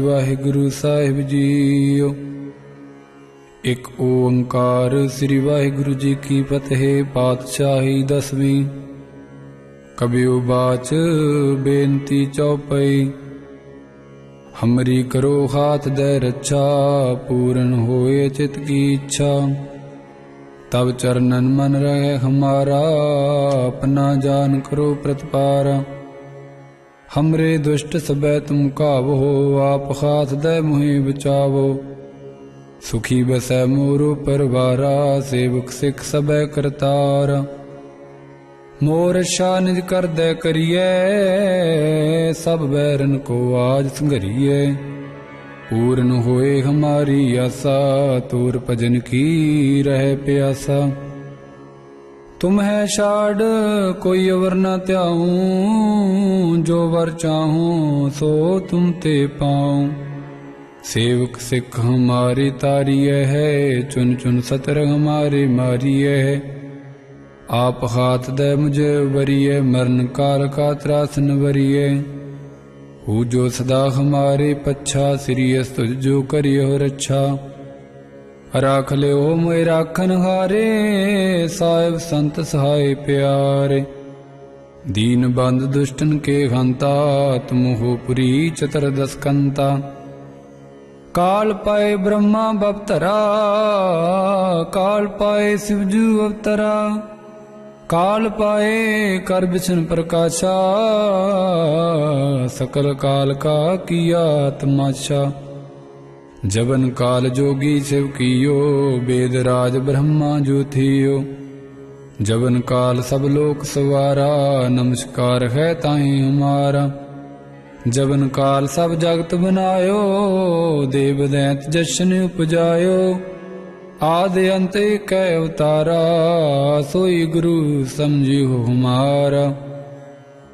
ਵਾਹਿਗੁਰੂ ਸਾਹਿਬ JIO. ਇੱਕ ਓੰਕਾਰ ਸ੍ਰੀ ਵਾਹਿਗੁਰੂ ਜੀ ਕੀ ਫਤਿਹ। ਪਾਤਸ਼ਾਹੀ ਦਸਵੀਂ। ਕਬਿਉ ਬਾਚ ਬੇਨਤੀ ਚੌਪਈ। हमरी करो हाथ दे रक्षा, पूर्ण होए चित की इच्छा। तब चरणन मन रहे हमारा, अपना जान करो प्रतिपारा। हमरे दुष्ट सबै तुम कावो, आप हाथ दे मुहि बचावो। सुखी बसै मोरो परवारा, सेवक सिख सबै करतारा। मोर रक्षा निज कर दे करिए, सब बैरन को आज संघरिए। पूर्ण होए हमारी आशा, तोर भजन की रहे प्यासा। तुम है छाड़ कोई अवर न त्याऊं, जो वर चाहूं सो तुम ते पाऊं। सेवक सिख हमारी तारिय है, चुन चुन सतर हमारे मारिय है। आप हाथ दे मुझे वरिये, मरण काल का त्रासन वरिये। हूँ जो सदा हमारे पच्छा, श्रीयस तुझ जो करियो रक्षा। राख ले ओ मोए राखन हारे, साहिब संत सहाय प्यारे। दीन बंद दुष्टन के हंता, तुम हो पुरी चतुर्दश कंता। काल पाए ब्रह्मा बपतरा, काल पाए शिवजू अवतरा। काल पाए कर बिछन प्रकाशा, सकल काल का किया तमाशा। जबन काल जोगी शिव कियो, वेद राज ब्रह्मा जो थियो। जबन काल सब लोक सवारा, नमस्कार है ताहि हमारा। जबन काल सब जगत बनायो, देव दैत जशन उपजायो। आदि अंत कै अवतारा, सोई गुरु समझियो हमारा।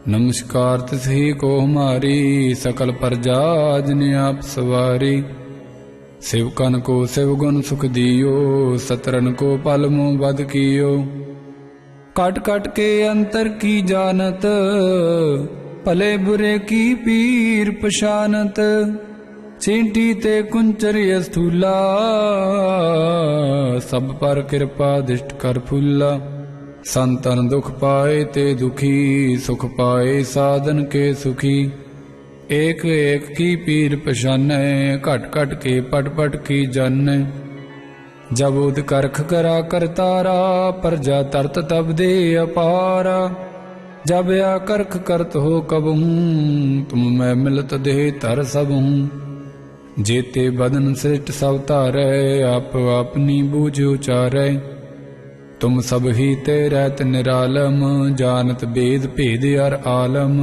नमस्कार तिसही को हमारी, सकल प्रजा जिने आप सवारी। शिवकन को शिव गुण सुख दियो, सतरन को पल मुँह बद कियो। कट कट के अंतर की जानत, भले बुरे की पीर पशानत। चींटी ते कुंचर स्थूला, सब पर कृपा दिष्ट कर फूला। संतन दुख पाए ते दुखी, सुख पाए साधन के सुखी। एक एक की पीर पशानै, घट घट के पट पट की जानै। जब उद करख करा करतारा, प्रजा तरत तब दे अपारा। जब या करख करत हो कबहूँ, तुम मैं मिलत दे तर सबहूँ। जेते बदन सृष्ट सब तारै, आप अपनी बूझ उचारै। तुम सब ही ते रहत निरालम, जानत भेद भेद अर आलम।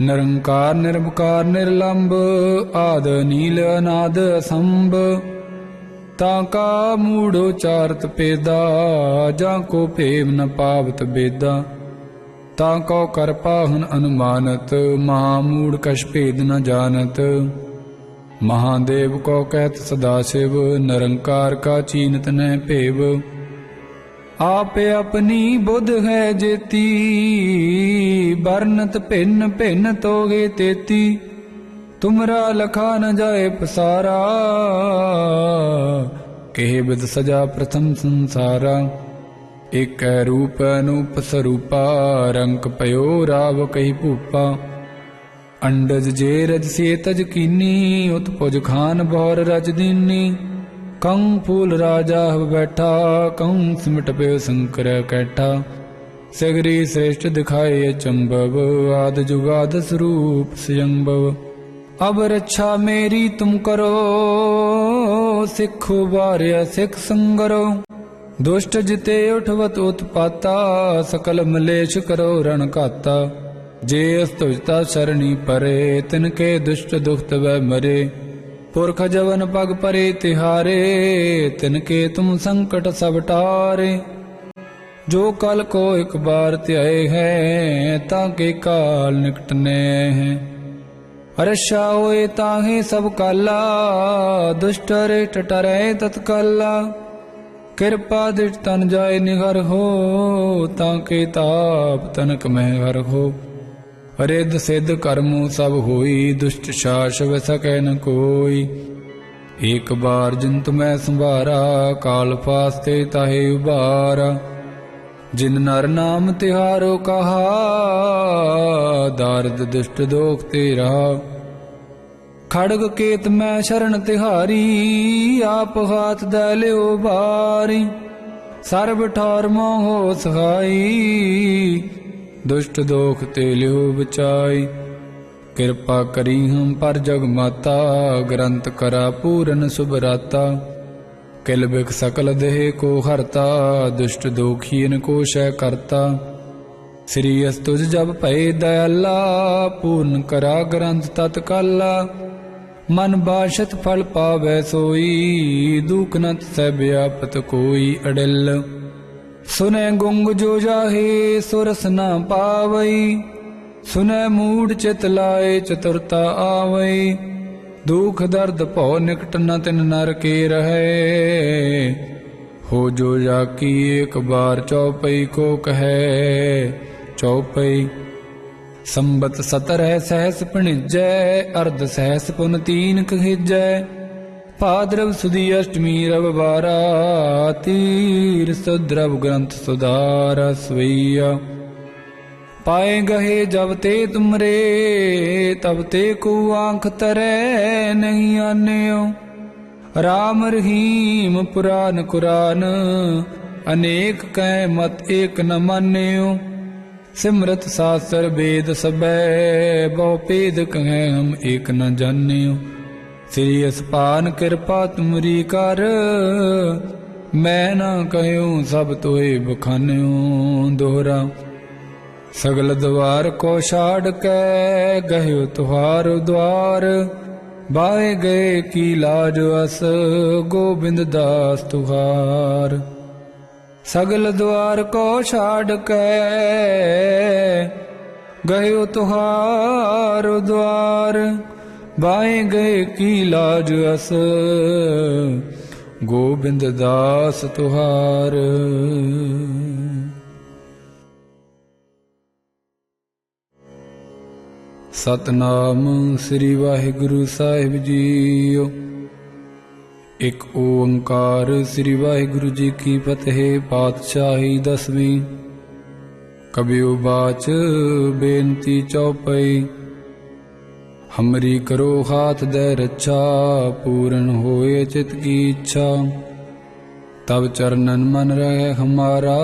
निरंकार निरंकार निर्लंब, आद नील अनाद असंभ। ताका मूढ़ो चारत पेदा, जाको फेम न पावत बेदा। ताको कर पाहन अनुमानत, महामूढ़ कछ भेद न जानत। महादेव को कहत सदाशिव, निरंकार का चीनत न भेव। आप अपनी बुध है जेती, बरनत भिन्न भिन्न तोगे तेती। तुमरा लखा न जाए पसारा, कहे बिद सजा प्रथम संसारा। एक रूप अनूप स्वरूपा, रंक पयो राव कही भूपा। अंडज जे रज से तज कीनी, उत्पुज खान बौर रज दीनी। कंग फूल राजा बैठा, कंग सिमट पे शंकर कैठा। सगरी श्रेष्ठ दिखाए अचंभव, आद जुगाद स्वरूप स्वयंभव। अब रक्षा मेरी तुम करो, सिखो बार्या सिख संगरो। दुष्ट जिते उठवत उत्पाता, सकल मलेश करो रण घाता। जे अस्तुजता शरणी परे, तिनके दुष्ट दुखत वह मरे। पुरख जवन पग परे तिहारे, तिनके तुम संकट सब टारे। जो कल को एक बार त्याए हैं, ताके काल निकटने हैं। रक्षा होए ताहे सब काला, दुष्ट रेट टरे तत्काला। कृपा दृष्ट तन जाय निगर हो, ताके ताप तनक में हर हो। रिद्ध सिद्ध कर्मों सब होई, दुष्ट शासव सकै न कोई। एक बार जिन तुम्हें संभारा, काल फास्ते ताहे उबारा। जिन नर नाम तिहारो कहा, दारद दुष्ट दोख ते रहा। खड़ग केत मैं शरण तिहारी, आप हाथ दे लियो बारी। सर्ब ठौर मोहो सहाई, दुष्ट दोख ते लियो बचाई। कृपा करी हम पर जग माता, ग्रंथ करा पूरन सुभराता। किल बिख सकल देह को हरता, दुष्ट दोखीन को शय करता। श्री अस तुझ जब भय दयाला, पूर्ण करा ग्रंथ तत्काला। मन बाशत फल पावै सोई, दुख न सै व्यापत कोई अडिल। सुनै गुंग जो जाहे, सुरस न पावई। सुनै मूढ़ चित लाए, चतुरता आवई। दुख दर्द भौ निकट न तिन नर के रहे। हो जो जाकी एक बार चौपई को कहे। चौपई संबत 17 सहस पिणिजै, अर्ध सहस पुन 3 कहिजै। भाद्रव सुदी अष्टमी रविवारा, तीर सुद्रव ग्रंथ सुधारा सवैया। पाए गहे जब ते तुमरे, तब ते को आंख तरै नहीं आन्यो। राम रहीम पुराण कुरान, अनेक कै मत एक न मान्यो। सिमरत शास्त्र वेद सबै, बहु भेद कहें हम एक न जान्यो। श्री असपान कृपा तुमरी कर, मैं न कहूँ सब तोए बखान्यो। दोहरा सगल द्वार को छाड़ के, गयो तुहार द्वार। बाए गए की लाज अस, गोबिंद दास तुहार। सगल द्वार को छाड़ के, गयो तुहार द्वार। बाए गए की लाज अस, गोबिंद दास तुहार। सतनाम श्री वाहिगुरु साहिब जीओ। एक ओंकार श्री वाहिगुरु जी की फतेह। पातशाही 10वीं। कबियो बाच बेनती चौपई। हमरी करो हाथ दे रक्षा, पूर्ण होए चित की इच्छा। तब चरणन मन रहे हमारा,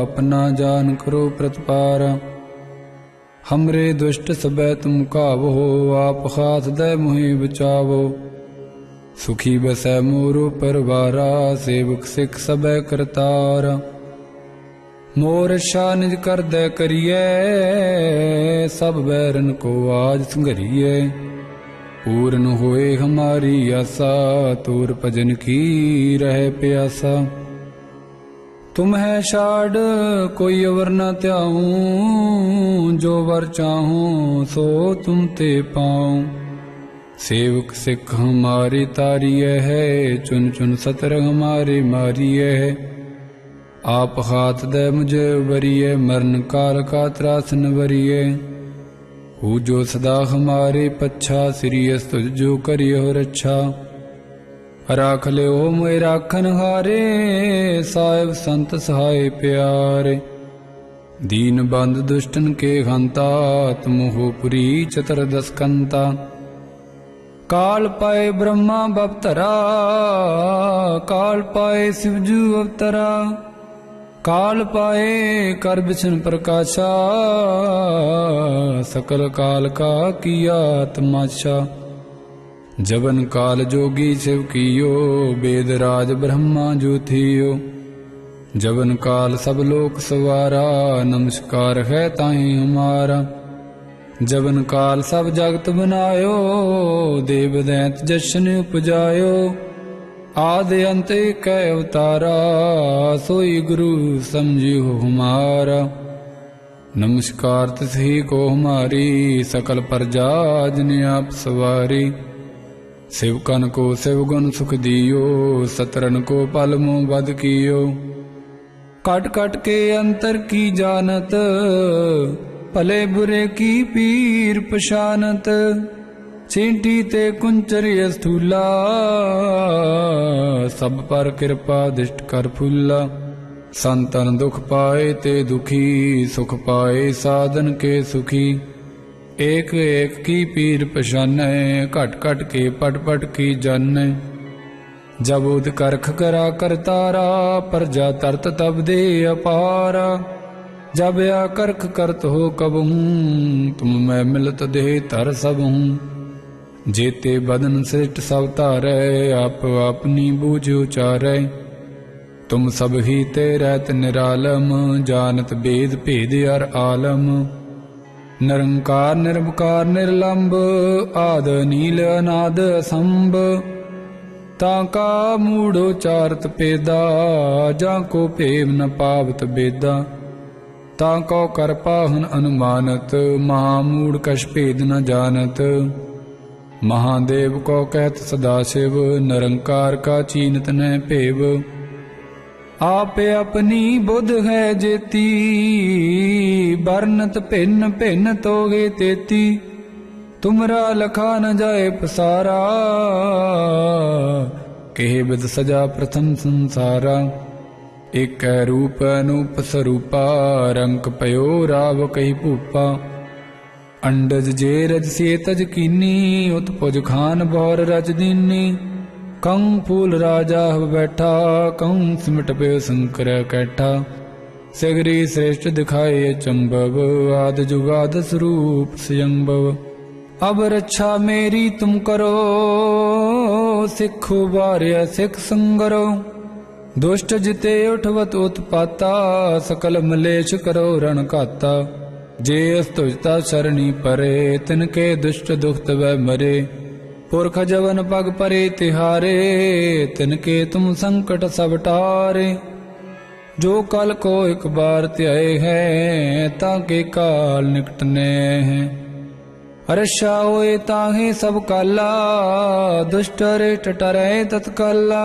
अपना जान करो प्रतिपारा। हमरे दुष्ट सबै तुम कावो, आप हाथ दे मुहि बचावो। सुखी बसै मोरो परवारा, सेवक सिख सबै करतारा। मोर रक्षा निज कर दे करिए, सब बैरन को आज संघरिए। पूर्ण होए हमारी आशा, तोर भजन की रहे प्यासा। तुम है छाड़ कोई अवर न त्याऊं, जो वर चाहूं सो तुम ते पाऊं। सेवक सिख हमारी तारिय है, चुन चुन सतर हमारे मारिय है। आप हाथ दे मुझे वरिय, मरण काल का त्रास न वरिय। हूँ जो सदा हमारे पच्छा, श्री अस तुझ जो करियो रक्षा। राख ले ओ मोए राखन हारे, साहिब संत सहाय प्यारे। दीन बंद दुष्टन के हंता, तुम हो पुरी चतुर्दश कंता। काल पाए ब्रह्मा बपतरा, काल पाए शिवजू अवतरा। काल पाए कर बिछन प्रकाशा, सकल काल का किया तमाशा। जबन काल जोगी शिव कियो, वेद राज ब्रह्मा जो थियो। जबन काल सब लोक सवारा, नमस्कार है ताहि हमारा। जबन काल सब जगत बनायो, देव दैत जशन उपजायो। आदि अंत कै अवतारा, सोई गुरु समझियो हमारा। नमस्कार तिसही को हमारी, सकल प्रजा जिन आप सवारी। शिवकन को शिवगुण सुख दियो, सतरन को पल मुँह बद कियो। कट कट के अंतर की जानत, ਭਲੇ ਬੁਰੇ ਕੀ ਪੀਰ ਪਛਾਨਤ, ਚੀਂਟੀ ਤੇ ਕੁੰਚਰ ਅਸਥੂਲਾ, ਸਭ ਪਰ ਕਿਰਪਾ ਦਿਸ਼ਟ ਕਰ ਫੁੱਲਾ। ਸੰਤਨ ਦੁਖ ਪਾਏ ਤੇ ਦੁਖੀ, ਸੁਖ ਪਾਏ ਸਾਧਨ ਕੇ ਸੁਖੀ। ਏਕ ਏਕ ਕੀ ਪੀਰ ਪਛਾਨੈ, ਘਟ ਘਟ ਕੇ ਪਟ ਪਟ ਕੀ ਜਾਣੈ। ਜਬ ਉਦ ਕਰਖ ਕਰਾ ਕਰਤਾਰਾ, ਪਰਜਾ ਤਰਤ ਤਬ ਦੇ ਅਪਾਰਾ। जब या करख करत हो कबहूँ, तुम मैं मिलत देह तर सबहूँ। जेते बदन सृष्ट सब तारै, आप अपनी बूझ उचारै। तुम सब ही ते रहत निरालम, जानत बेद भेद अर आलम। निरंकार निरवकार निर्लंब, आद नील अनाद असंभ। ताका मूढ़ उचारत पेदा, जाको पेव न पावत बेदा। ताको कर पाहन अनुमानत, महामूढ़ कछ भेद न जानत। महादेव को कहत सदाशिव, निरंकार का चीनत न भेव। आपे अपनी बुध है जेती, बरनत भिन्न भिन्न तोगे तेती। तुमरा लखा न जाए पसारा, केह बिद सजा प्रथम संसारा। एक रूप अनूप स्वरूपा, रंक पयो राव कही भूपा। अंडज जे रज से तज कीनी, उत्पुज खान बौर रज दीनी। कं फूल राजा बैठा, कं सिमट पे शंकर कैठा। सगरी श्रेष्ठ दिखाए चंबव, आद जुगाद स्वरूप स्वयंभव। अब रक्षा मेरी तुम करो, सिख उबार्य सिख संगरो। दुष्ट जिते उठवत उत्पाता, सकल मलेश करो रण घाता। जे अस्तुजता शरणी परे, तिनके दुष्ट दुखत वै मरे। पुरख जवन पग परे तिहारे, तिनके तुम संकट सब टारे। जो कल को एक बार त्याए हैं, ताके काल निकटने हैं। अरशा होए ताहे सब काला, दुष्ट रेट टरे तत्काला।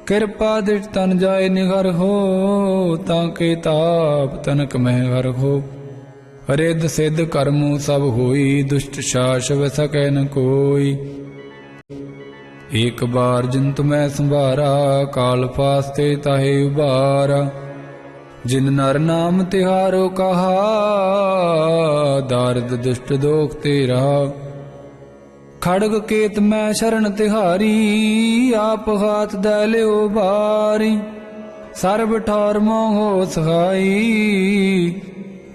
किरपा दिट तन जाए निगर हो, ताके ताप तनक मह हर हो। रिद सिद्ध कर्मो सब होई, दुष्ट शास व सकै न कोई। एक बार जिन तुम्हें संभारा, काल फास्ते ताहे उबारा। जिन नर नाम तिहारो कहा, दारद दुष्ट दोख ते रहा। खड़ग केत मैं शरण तिहारी, आप हाथ दे लियो बारी। सर्ब ठौर मोहो सहाई,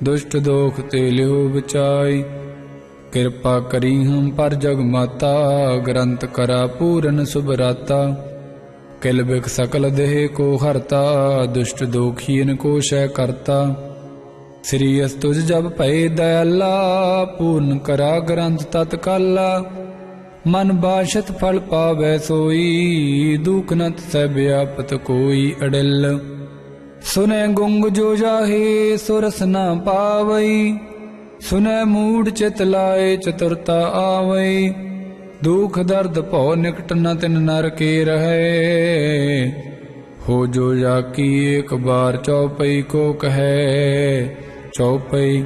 दुष्ट दोख ते लियो बचाई। कृपा करी हम पर जग माता, ग्रंथ करा पूरन सुभराता। किल बिक सकल देह को हरता, दुष्ट दोखियन को शय करता। श्री अस्तुज जब भय दयाला, पूर्ण करा ग्रंथ तत्काला। मन बाशत फल पावै सोई, दुख नत सै व्यापत कोई अडिल। सुनै गुंग जो जाहे, सुरस न पावई। सुनै मूढ़ चित लाए, चतुरता आवई। दुख दर्द भौ निकट न तिन नर के रहे। हो जो जाकी एक बार चौपई को कहे, चौपई।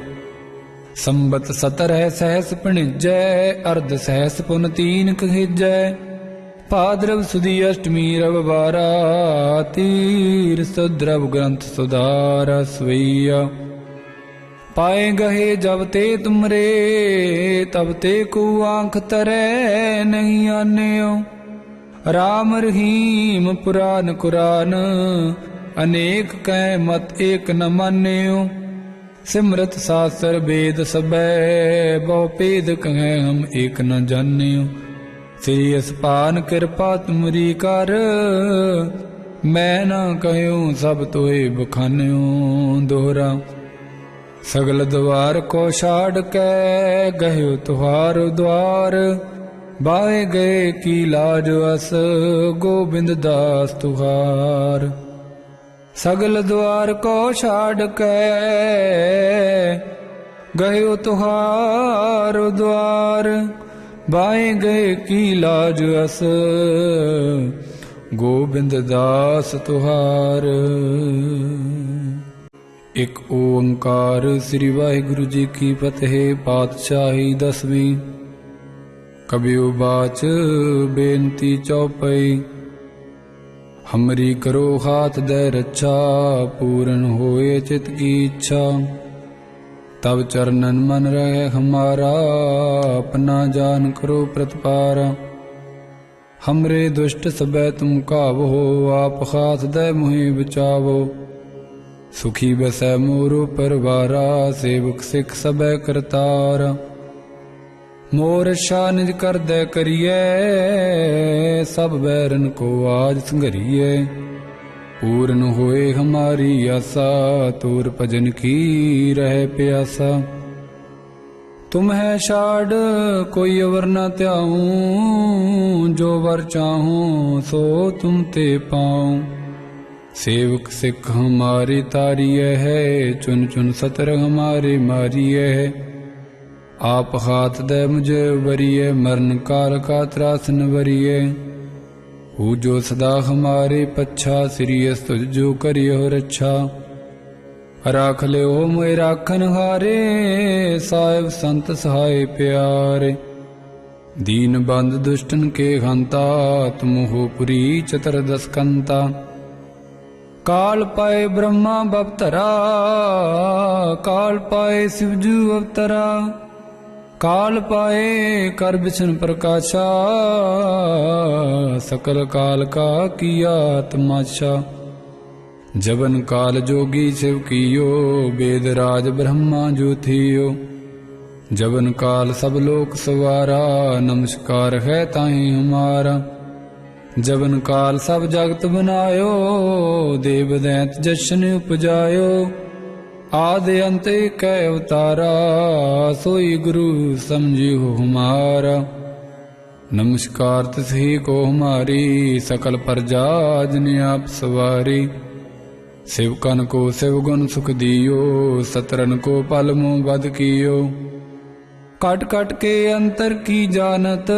संबत सतर है सहस पिणिजै, अर्ध सहस पुन तीन कहिजै। भाद्रव सुदी अष्टमी रविवारा, तीर सुद्रव ग्रंथ सुधारा सवैया। पाए गहे जब ते तुमरे, तब ते को आंख तरै नहीं आन्यो। राम रहीम पुराण कुरान, अनेक कै मत एक न मान्यो। सिमरत शास्त्र वेद सबै, बहु भेद कहें हम एक न जान्यो। श्री असपान कृपा तुमरी कर, मैं न कहूँ सब तोए बखान्यो। दोहरा सगल द्वार को छाड़ कै, गयो तुहार द्वार। बाए गए की लाज अस, गोबिंद दास तुहार। सगल द्वार को छाड़ कै, गयो तुहार द्वार। बाए गए की लाज अस, गोबिंद दास तुहार। ਇਕ ਓੰਕਾਰ ਸ੍ਰੀ ਵਾਹਿਗੁਰੂ ਜੀ ਕੀ ਫਤਿਹ। ਪਾਤਸ਼ਾਹੀ ਦਸਵੀਂ। ਕਬਿਉ ਬਾਚ ਬੇਨਤੀ ਚੌਪਈ। हमरी करो हाथ दे रक्षा, पूरन होए चित की इच्छा। तब चरणन मन रहे हमारा, अपना जान करो प्रतिपारा। हमरे दुष्ट सबै तुम कावो, आप हाथ दे मुहि बचावो। सुखी बसै मोरो परवारा, सेवक सिख सबै करतारा। मोर रक्षा निज कर दे करिए, सब बैरन को आज संघरिए। पूर्ण होए हमारी आशा, तोर भजन की रहे प्यासा। तुम है छाड़ कोई अवर न त्याऊं, जो वर चाहूं सो तुम ते पाऊं। सेवक सिख हमारी तारिय है, चुन चुन सतर हमारे मारिय है। आप हाथ दे मुझे वरिये, मरण काल का त्रासन वरिये। हूँ जो सदा हमारे पच्छा, श्रीयस तुझ जो करियो रक्षा। राख ले हो मोए राखन हारे, साहिब संत सहाय प्यारे। दीन बंद दुष्टन के हंता, तुम हो पुरी चतुर्दश कंता। काल पाए ब्रह्मा बपतरा, काल पाए शिवजू अवतरा। काल पाए कर बिछन प्रकाशा, सकल काल का किया तमाशा। जबन काल जोगी शिव कियो, वेद राज ब्रह्मा जो थियो। जबन काल सब लोक सवारा, नमस्कार है ताहि हमारा। जबन काल सब जगत बनायो, देव दैत जशन उपजायो। आदि अंत कै अवतारा, सोई गुरु समझियो हमारा। नमस्कार तिसही को हमारी, सकल प्रजा जिन आप सवारी। शिवकन को शिव गुण सुख दियो, सतरन को पल मुँह बद कियो। कट कट के अंतर की जानत,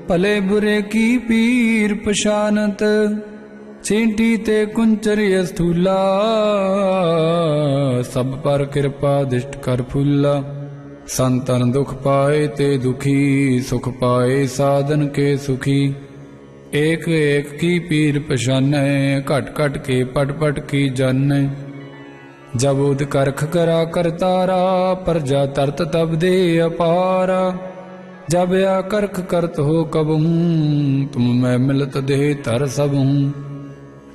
भले बुरे की पीर पशानत। चींटी ते कुंचर स्थूला, सब पर कृपा दिष्ट कर फूला। संतन दुख पाए ते दुखी, सुख पाए साधन के सुखी। एक एक की पीर पशानै, घट घट के पट पट की जानै। जब उद करख करा करतारा, प्रजा तरत तब दे अपारा। जब या करख करत हो कबहूँ, तुम मैं मिलत दे तर सबहूँ।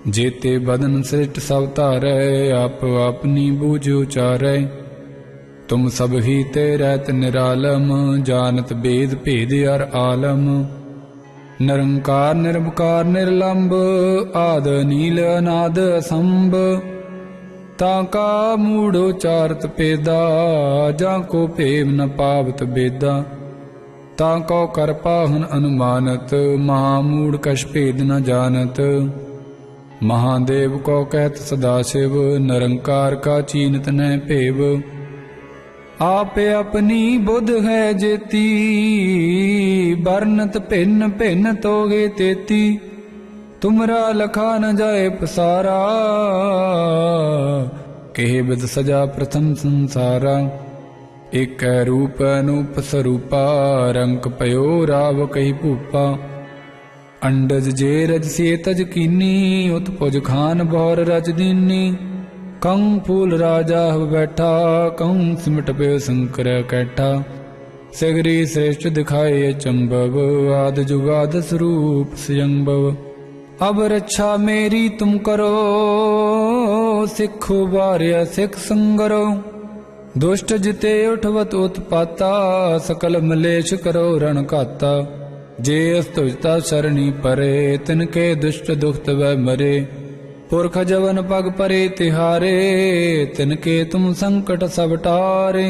जेते बदन सृष्ट सब तारै, आप अपनी बूझ उचारै। तुम सब ही ते रहत निरालम, जानत बेद भेद अर आलम। निरंकार निरंकार निर्लंब, आद नील अनाद असंभ। ताका मूढ़ उचारत पेदा, जाको प्रेम न पावत बेदा। ताको कर पाहन अनुमानत, महामूढ़ कछ भेद न जानत। महादेव को कहत सदाशिव, निरंकार का चीनत न भेव। आप अपनी बुध है जेती, बरनत भिन्न भिन्न तोगे तेती। तुमरा लखा न जाए पसारा, कहे बिद सजा प्रथम संसारा। एक रूप अनूप स्वरूपा, रंक पयो राव कही भूपा। अंडज जे रज से तज कीनी, उत्पुज खान बौर रज दीनी। कंग फूल राजा बैठा, कंग सिमट पे शंकर कैठा। सगरी श्रेष्ठ दिखाए चंबव, आद जुगाद स्वरूप स्वयंभव। अब रक्षा मेरी तुम करो, सिखो बार्या सिख संगरो। दुष्ट जिते उठवत उत्पाता, सकल मलेश करो रण घाता। जे अस्तुजता सरणी परे, तिनके दुष्ट दुखत वै मरे। पुरख जवन पग परे तिहारे, तिनके तुम संकट सब टारे।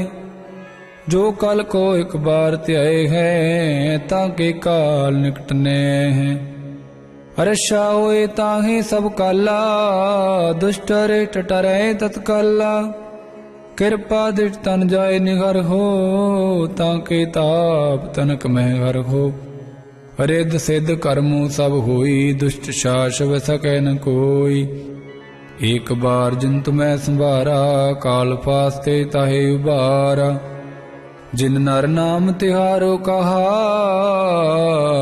जो कल को एक बार त्याए हैं, ताके काल निकटने हैं। रक्षा होए ताहे सब काला, दुष्ट रे टटरे तत्काला। कृपा दिट तन जाए निगर हो, ताके ताप तनक महगर हो। रिद्ध सिद्ध कर्मों सब होई, दुष्ट शास व सकै न कोई। एक बार जिन तुम्हें संभारा, काल फास्ते ताहे उबारा। जिन नर नाम तिहारो कहा,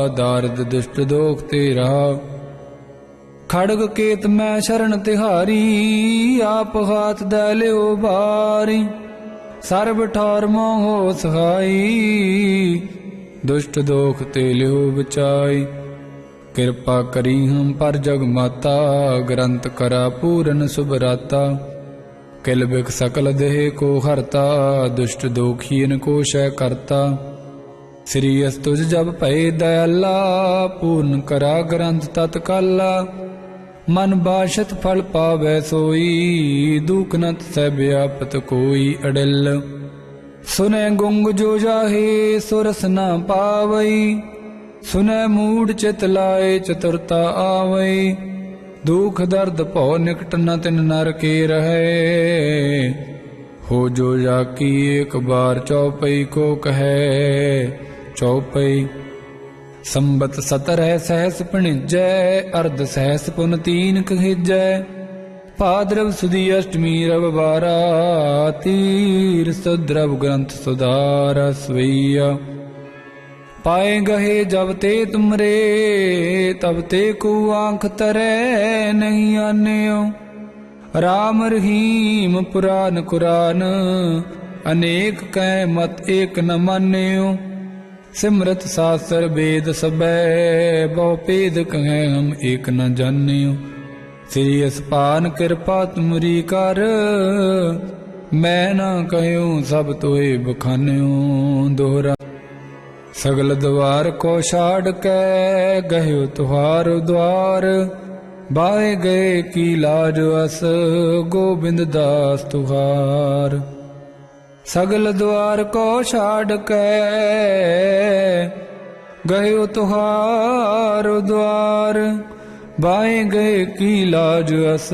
दारद दुष्ट दोख ते रहा। खड़ग केत मैं शरण तिहारी, आप हाथ दे लियो बारी। सर्ब ठौर मोहो सहाई, दुष्ट दोख ते लियो बचाई। कृपा करी हम पर जग माता, ग्रंथ करा पूरन सुभराता। किल बिक सकल देह को हरता, दुष्ट दोखीन को शय करता। श्री अस तुझ जब भय दयाला, पूर्ण करा ग्रंथ तत्काला। मन बाशत फल पावै सोई, दुख नत सह व्यापत कोई अडिल। सुनै गुंग जो जाहे, सुरस न पावई। सुनै मूढ़ चित लाए, चतुरता आवई। दुख दर्द भौ निकट न तिन नर के रहे। हो जो जाकी एक बार चौपई को कहे चौपई। संबत 17 सहस पणिजै, अर्ध सहस पुन 3 कहिजै। भाद्रव सुदी अष्टमी रविवारा, तीर सुद्रव ग्रंथ सुधारा सवैया। पाए गहे जब ते तुमरे, तब ते को आंख तरे नहीं आन्यो। राम रहीम पुराण कुरान, अनेक कै मत एक न मान्यो। सिमरत शास्त्र वेद सबै, बहु भेद कहें हम एक न जान्यो। श्री असपान कृपा तुमरी कर, मैं न कहूँ सब तोए बखान्यो। दोहरा सगल द्वार को छाड़ के, गयो तुहार द्वार। बाए गए की लाज अस, गोबिंद दास तुहार। सगल द्वार को छाड़ के, गयो तुहार द्वार। बाए गए की लाज अस,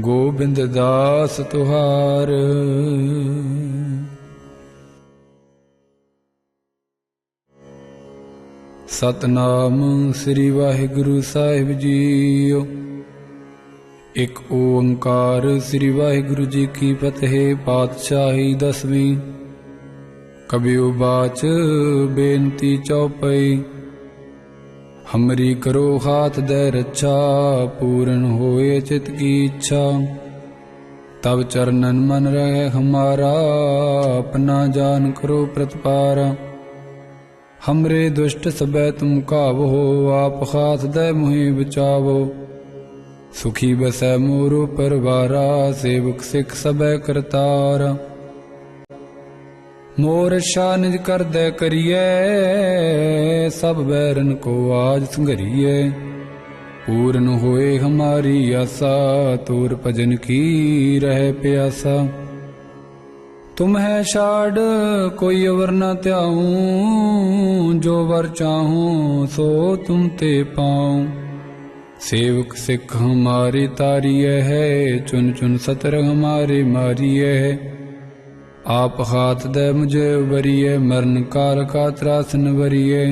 गोबिंद दास तुहार। सतनाम श्री वाहिगुरु साहिब जीओ। एक ओंकार श्री वाहिगुरु जी की फतेह। पातशाही 10वीं। कबियो बाच बेनती चौपई। हमरी करो हाथ दे रक्षा, पूर्ण होए चित की इच्छा। तब चरणन मन रहे हमारा, अपना जान करो प्रतिपारा। हमरे दुष्ट सबै तुम कावो, आप हाथ दे मुहि बचावो। सुखी बसै मोरो परवारा, सेवक सिख सबै करतारा। मोर रक्षा निज कर दे करिए, सब बैरन को आज संघरिए। पूर्ण होए हमारी आशा, तोर भजन की रहे प्यासा। तुम्हें छाड़ कोई अवर न त्याऊं, जो वर चाहूं सो तुम ते पाऊं। सेवक सिख हमारी तारिय है, चुन चुन सतर हमारे मारिय है। आप हाथ दे मुझे उबरिए, मरण काल का त्रासन वरिए।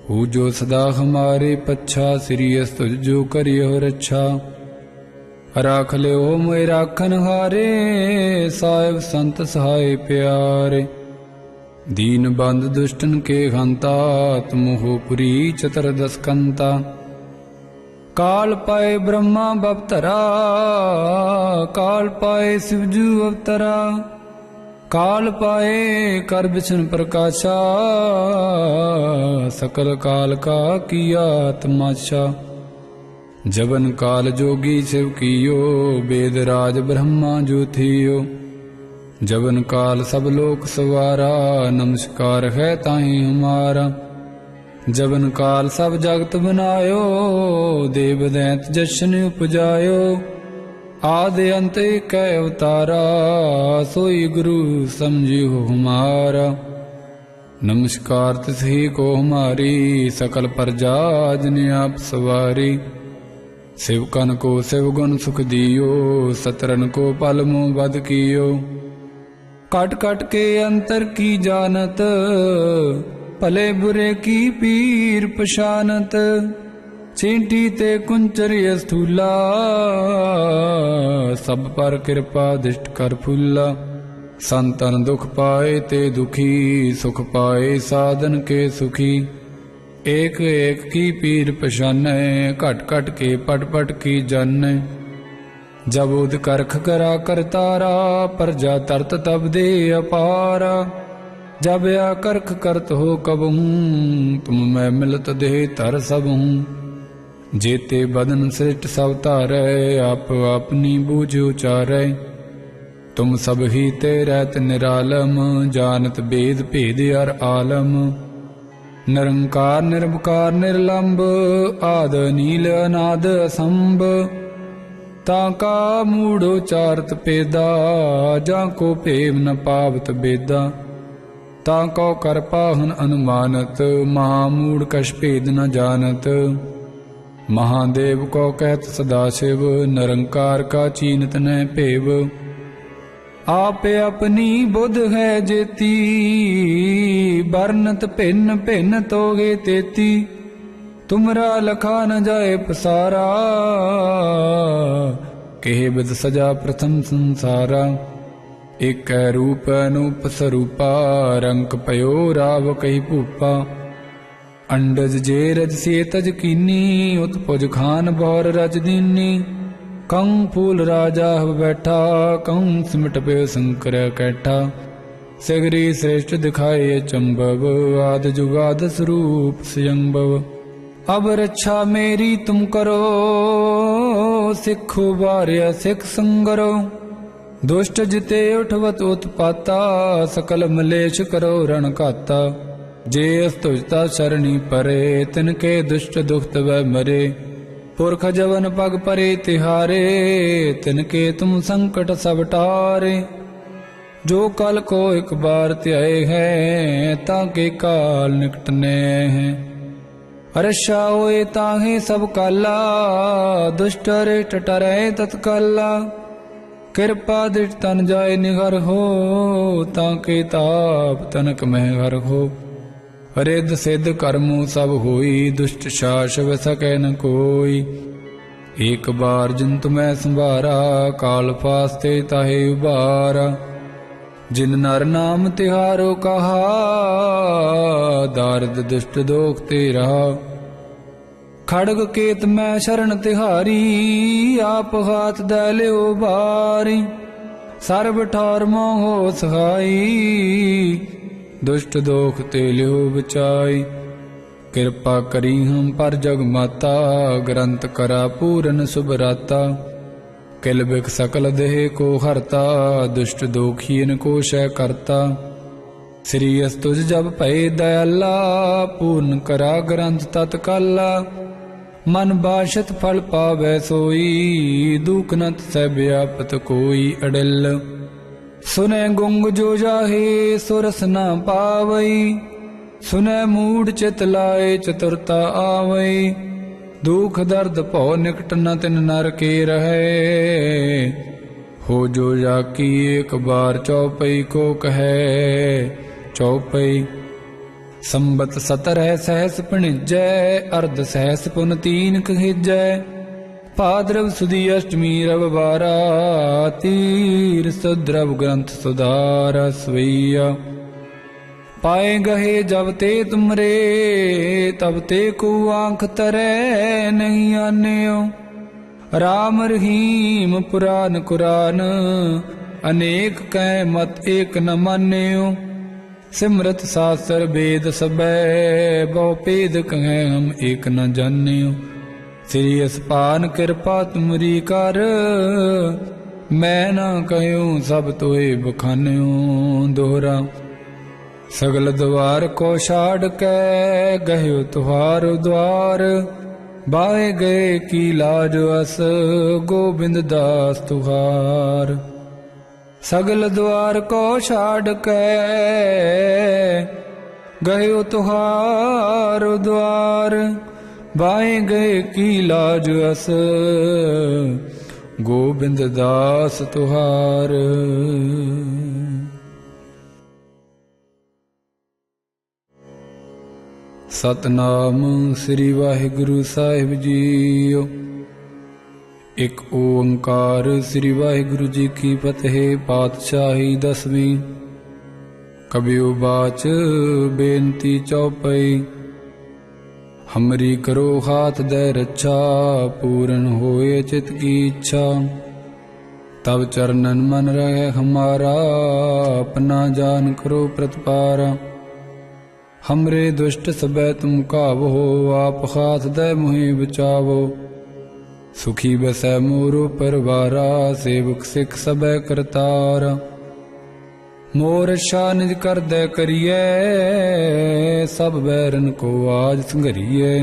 हूँ जो सदा हमारे पच्छा, श्री अस तुझ जो करियो रक्षा। राख लियो मोए राखन हारे, साहिब संत सहाय प्यारे। दीन बंद दुष्टन के हंता, तुम हो पुरी चतुर्दश कंता। काल पाए ब्रह्मा बपतरा, काल पाए शिवजू अवतरा। काल पाए कर बिछन प्रकाशा, सकल काल का किया तमाशा। जबन काल जोगी शिव कियो, वेद राज ब्रह्मा जो थियो। जबन काल सब लोक सवारा, नमस्कार है ताहि हमारा। जबन काल सब जगत बनायो, देव दैत जशन उपजायो। आदि अंत कै अवतारा, सोई गुरु समझियो हमारा। नमस्कार तिसही को हमारी, सकल प्रजा जिन आप सवारी। शिवकन को शिव गुण सुख दियो, सतरन को पल मुँह बद कियो। कट कट के अंतर की जानत, भले बुरे की पीर पशानत। चींटी ते कुंचर स्थूला, सब पर कृपा दिष्ट कर फूला। संतन दुख पाए ते दुखी, सुख पाए साधन के सुखी। एक एक की पीर पछानै, घट घट के पट पट की जानै। जब उद करख करा करतारा, प्रजा तरत तब दे अपारा। जब या करख करत हो कबहूँ, तुम मैं मिलत देह तर सबहूँ। जेते बदन सृष्ट सब तारै, आप अपनी बूझ उचारै। तुम सब ही ते रहत निरालम, जानत बेद भेद अर आलम। निरंकार निरवकार निर्लंब, आद नील अनाद असंभ। ताका मूढ़ उचारत पेदा, जाको भेम न पावत बेदा। ताको कर पाहन अनुमानत, महामूढ़ कछ भेद न जानत। महादेव को कहत सदाशिव, निरंकार का चीनत न भेव। आप अपनी बुध है जेती, बरनत भिन्न भिन्न तोगे तेती। तुमरा लखा न जाए पसारा, केह बिद सजा प्रथम संसारा। एक रूप अनूप स्वरूपा, रंक पयो राव कही भूपा। अंडज जे रज से तज कीनी, उत्पुज खान बौर रज दीनी। कं फूल राजा बैठा, कं सिमट पे शंकर कैठा। सगरी श्रेष्ठ दिखाए चंबव, आद जुगाद स्वरूप स्वयंभव। अब रक्षा मेरी तुम करो, सिखो बार्य सिख संगरो। दुष्ट जिते उठवत उत्पाता, सकल मलेश करो रण घाता। जे अस्तुजता शरणी परे, तिनके दुष्ट दुखत वह मरे। पुरख जवन पग परे तिहारे, तिनके तुम संकट सब टारे। जो कल को एक बार त्याए हैं, ताके काल निकटने हैं। अरशा होए ताहे सब काला, दुष्ट रेट टरे तत्काला। कृपा दृढ़ तन जाय निगर हो, ताके ताप तनक मह घर हो। रिद्ध सिद्ध कर्मु सब होई, दुष्ट शास व सकै न कोई। एक बार जिन तुम्हें संभारा, काल फास्ते ताहे उबारा। जिन नर नाम तिहारो कहा, दारद दुष्ट दोख ते रहा। खड़ग केत मैं शरण तिहारी, आप हाथ दै लियो बारी। सर्ब ठौर मोह सहाई, दुष्ट दोख ते लियो बचाई। कृपा करी हम पर जग माता, ग्रंथ करा पूरन सुभराता। किल बिख सकल देह को हरता, दुष्ट दोखीन को शय करता। श्री अस्तुज जब भय दयाला, पूर्ण करा ग्रंथ तत्काला। मन बाशत फल पावै सोई, दुख नत सह व्यापत कोई अडिल। सुनै गुंग जो जाहे, सुरस न पावई। सुनै मूढ़ चित लाए, चतुरता आवई। दुख दर्द भौ निकट न तिन नर के रहे। हो जो जाकी एक बार चौपई को कहे, चौपई। संबत 17 सहस पिणिजै, अर्ध सहस पुन 3 कहिजै। भाद्रव सुदी अष्टमी रविवारा, तीर सुद्रव ग्रंथ सुधारा सवैया। पाए गहे जब ते तुमरे, तब ते को आंख तरै नहीं आन्यो। राम रहीम पुराण कुरान, अनेक कै मत एक न मान्यो। सिमरत शास्त्र वेद सबै, बहु भेद कहें हम एक न जान्यो। श्री असपान कृपा तुमरी कर, मैं न कहूँ सब तोए बखान्यो। दोहरा सगल द्वार को छाड़ के, गयो तुहार द्वार। बाहे गए की लाज अस, गोबिंद दास तुहार। सगल द्वार को छाड़ के, गयो तुहार द्वार। बाएं गए की लाज अस, गोबिंद दास तुहार। ਸਤਨਾਮ ਸ੍ਰੀ ਵਾਹਿਗੁਰੂ ਸਾਹਿਬ ਜੀਓ। ਇੱਕ ਓੰਕਾਰ ਸ੍ਰੀ ਵਾਹਿਗੁਰੂ ਜੀ ਕੀ ਫਤਿਹ। ਪਾਤਸ਼ਾਹੀ ਦਸਵੀਂ। ਕਬਿਉ ਬਾਚ ਬੇਨਤੀ ਚੌਪਈ। ਹਮਰੀ ਕਰੋ ਹਾਥ ਦੈ ਰੱਛਾ, ਪੂਰਨ ਹੋਏ ਚਿਤ ਕੀ ਇੱਛਾ। ਤਬ ਚਰਨਨ ਮਨ ਰਹਿ ਹਮਾਰਾ, ਆਪਣਾ ਜਾਨ ਕਰੋ ਪ੍ਰਤਪਾਰਾ। हमरे दुष्ट सबै तुम कावो, आप हाथ दे मुहि बचावो। सुखी बसै मोरो परवारा, सेवक सिख सबै करतारा। मोर रक्षा निज कर दे करिए, सब बैरन को आज संघरिए।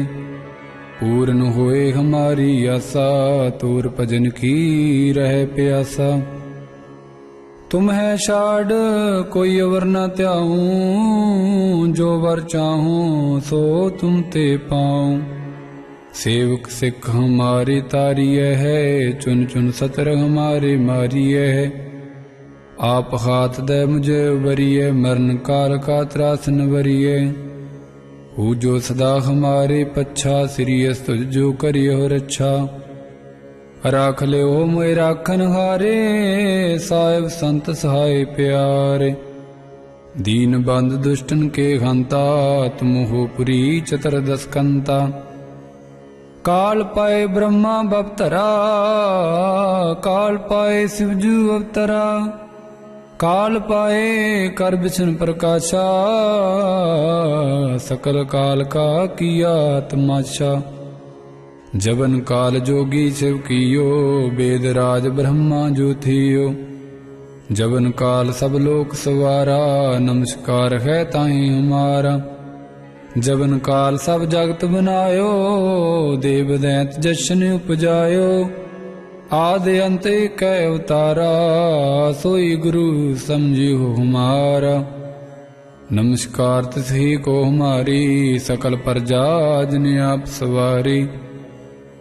पूर्ण होए हमारी आशा, तोर भजन की रहे प्यासा। तुम है छाड़ कोई अवर न त्याऊं, जो वर चाहूं सो तुम ते पाऊं। सेवक सिख हमारे तारिय है, चुन चुन सतर हमारे मारिय है। आप हाथ दे मुझे उबरिए, मरण काल का त्रास न बरिए। हूँ जो सदा हमारे पच्छा, श्रीयस तुझ जो करियो रक्षा। राख ले ओ मोए राखन हारे, साहिब संत सहाय प्यारे। दीन बंद दुष्टन के हंता, तुम हो पुरी चतुर्दश कंता। काल पाए ब्रह्मा बपतरा, काल पाए शिवजू अवतरा। काल पाए कर बिछन प्रकाशा, सकल काल का किया तमाशा। जबन काल जोगी शिव कियो, वेद राज ब्रह्मा जो थियो। जबन काल सब लोक सवारा, नमस्कार है ताहि हमारा। जबन काल सब जगत बनायो, देव दैत जशन उपजायो। आदि अंत कै अवतारा, सोई गुरु समझियो हमारा। नमस्कार तिसही को हमारी, सकल प्रजा जिन आप सवारी।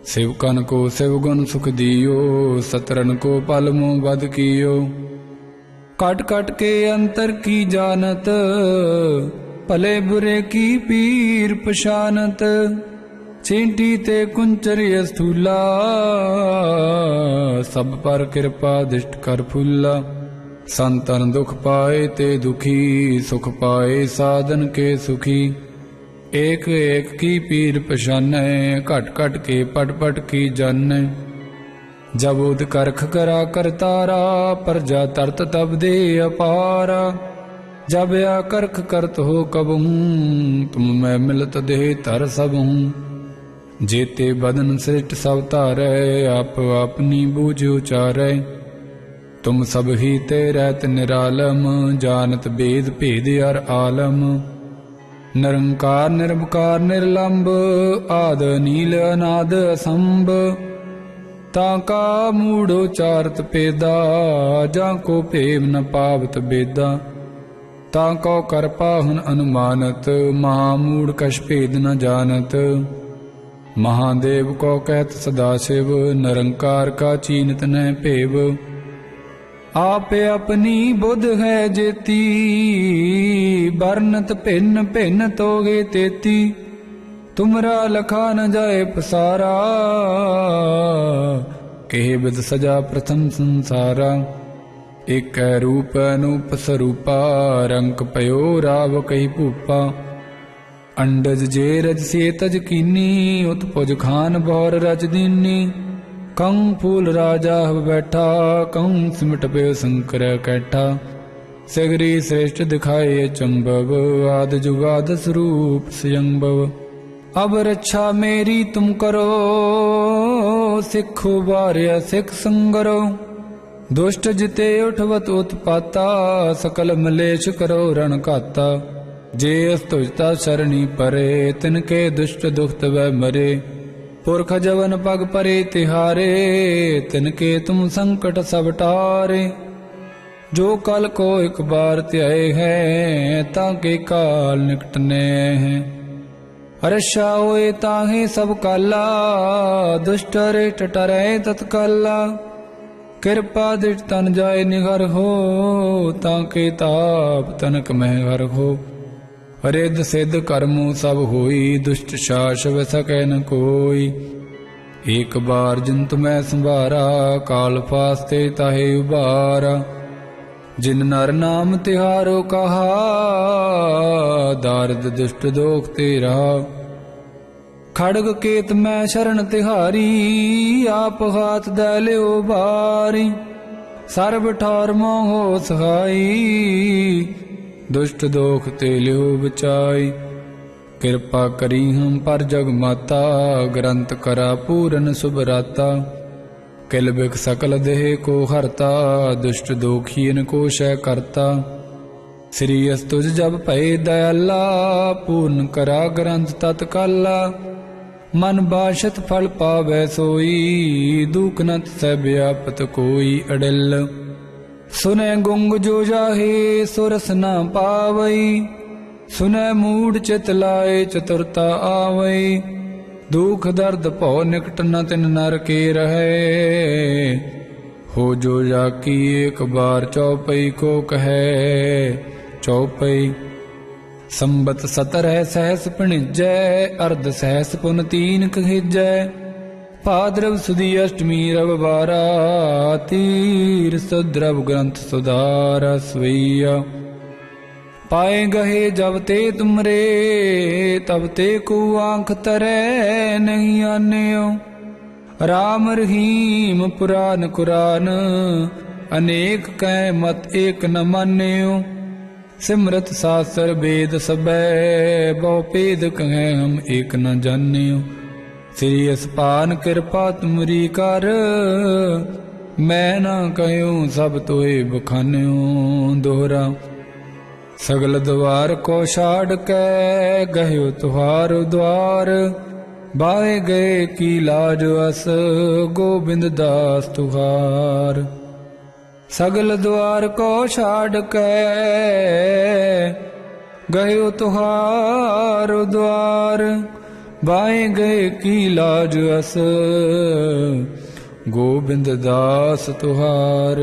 शिवकन को शिव गुण सुख दियो, सतरन को पल मुँह बद कियो। कट कट के अंतर की जानत, भले बुरे की पीर पशानत। चींटी ते कुंचर स्थूला, सब पर कृपा दिष्ट कर फूला। संतन दुख पाए ते दुखी, सुख पाए साधन के सुखी। एक एक की पीर पशानै, घट घट के पट पट की जानै। जब उद करख करा करतारा, प्रजा तरत तब दे अपारा। जब या करख करत हो कबहूँ, तुम मैं मिलत दे तर सबहूँ। जेते बदन सृष्ट सब तारै, आप अपनी बूझ उचारै। तुम सब ही ते रहत निरालम, जानत बेद भेद अर आलम। निरंकार निरंकार निर्लंब, आद नील अनाद असंभ। ताका मूढ़ उचारत पेदा, जाको प्रेम न पावत बेदा। ताको कर पाहन अनुमानत, महामूढ़ कछ भेद न जानत। महादेव को कहत सदाशिव, निरंकार का चीनत न भेव। आप अपनी बुध है जेती, बरनत भिन्न भिन्न तोगे तेती। तुमरा लखा न जाए पसारा, कहे बिद सजा प्रथम संसारा। एक रूप अनूप स्वरूपा, रंक पयो राव कही भूपा। अंडज जे रज से तज कीनी, उत्पुज खान बौर रज दीनी। कं फूल राजा बैठा, कं सिमट पे शंकर कैठा। सगरी श्रेष्ठ दिखाए चंबव, आद जुगाद स्वरूप स्वयंभव। अब रक्षा मेरी तुम करो, सिखो बार्य सिख संगरो। दुष्ट जिते उठवत उत्पाता, सकल मलेश करो रण घाता। जे अस्तुजता शरणी परे, तिनके दुष्ट दुख वह मरे। पुरख जवन पग परे तिहारे, तिनके तुम संकट सब टारे। जो कल को एक बार त्याए हैं, ताके काल निकटने हैं। रक्षा होए ताहे सब काला, दुष्ट रेट टरे तत्काला। कृपा दृढ़ तन जाय निगर हो, ताके ताप तनक में घर हो। रिद्ध सिद्ध कर्मों सब होई, दुष्ट शासव सकै न कोई। एक बार जिन तुम्हें संभारा, काल फास्ते ताहे उबारा। जिन नर नाम तिहारो कहा, दारद दुष्ट दोख ते रहा। खड़ग केत मैं शरण तिहारी, आप हाथ दे लियो बारी। सर्ब ठौर मोहो सहाई, दुष्ट दोख ते लियो बचाई। कृपा करी हम पर जग माता, ग्रंथ करा पूरन सुभराता। किल बिक सकल देह को हरता, दुष्ट दोखीन को शय करता। श्री अस तुझ जब भय दयाला, पूर्ण करा ग्रंथ तत्काला। मन बाशत फल पावै सोई, दुख नत सै व्यापत कोई अडिल। सुनै गुंग जो जाहे, सुरस न पावई। सुनै मूढ़ चित लाए, चतुरता आवई। दुख दर्द भौ निकट न तिन नर के रहे। हो जो जाकी एक बार चौपई को कहे। चौपई संबत 17 सहस पिणिजै, अर्ध सहस पुन 3 कहिजै। भाद्रव सुदी अष्टमी रविवारा, तीर सुद्रव ग्रंथ सुधारा सवैया। पाए गहे जब ते तुमरे, तब ते को आंख तरै नहीं आन्यो। राम रहीम पुराण कुरान, अनेक कै मत एक न मान्यो। सिमरत शास्त्र वेद सबै, बहु भेद कहें हम एक न जान्यो। श्री असपान कृपा तुमरी कर, मैं न कहूँ सब तोए बखान्यो। दोहरा सगल द्वार को छाड़ के, गयो तुहार द्वार। बाहे गए की लाज अस, गोबिंद दास तुहार। सगल द्वार को छाड़ के, गयो तुहार द्वार। बाहे गए की लाज अस, गोबिंद दास तुहार।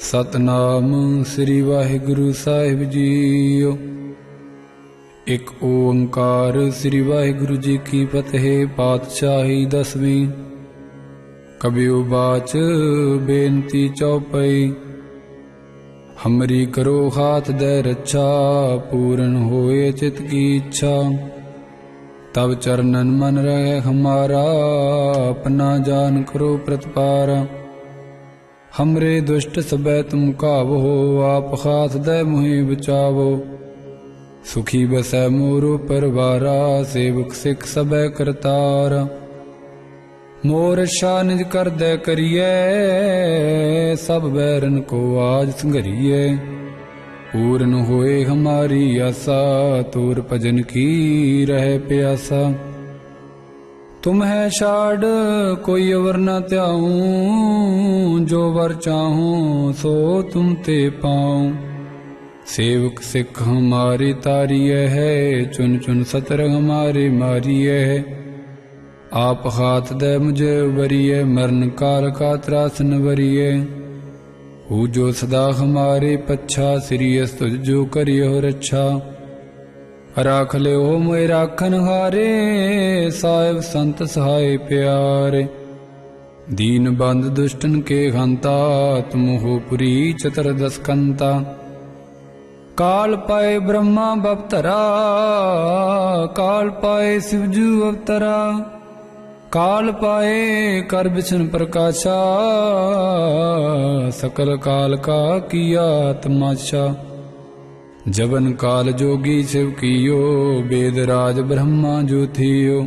सतनाम श्री वाहिगुरु साहिब जीओ। एक ओंकार श्री वाहिगुरु जी की फतेह। पातशाही 10वीं। कबियो बाच बेनती चौपई। हमरी करो हाथ दे रक्षा, पूर्ण होए चित की इच्छा। तब चरणन मन रहे हमारा, अपना जान करो प्रतिपारा। हमरे दुष्ट सबै तुम कावो, आप हाथ दे मुहि बचावो। सुखी बसै मोरो परवारा, सेवक सिख सबै करतारा। मोर रक्षा निज कर दे करिए, सब बैरन को आज संघरिए। पूर्ण होए हमारी आशा, तोर भजन की रहे प्यासा। तुम है छाड़ कोई अवर न त्याऊं, जो वर चाहूं सो तुम ते पाऊं। सेवक सिख हमारी तारिय है, चुन चुन सतर हमारे मारिय है। आप हाथ दे मुझे उबरिए, मरण काल का त्रास न वरिए। हूँ जो सदा हमारे पच्छा, श्री अस तुझ जो करियो रक्षा। राख ले हो मोए राखन हारे, साहिब संत सहाय प्यारे। दीन बंद दुष्टन के हंता, तुम हो पुरी चतुर्दश कंता। काल पाए ब्रह्मा बपतरा, काल पाए शिवजू अवतरा। काल पाए कर बिछन प्रकाशा, सकल काल का किया तमाशा। जबन काल जोगी शिव कियो, वेद राज ब्रह्मा जो थियो।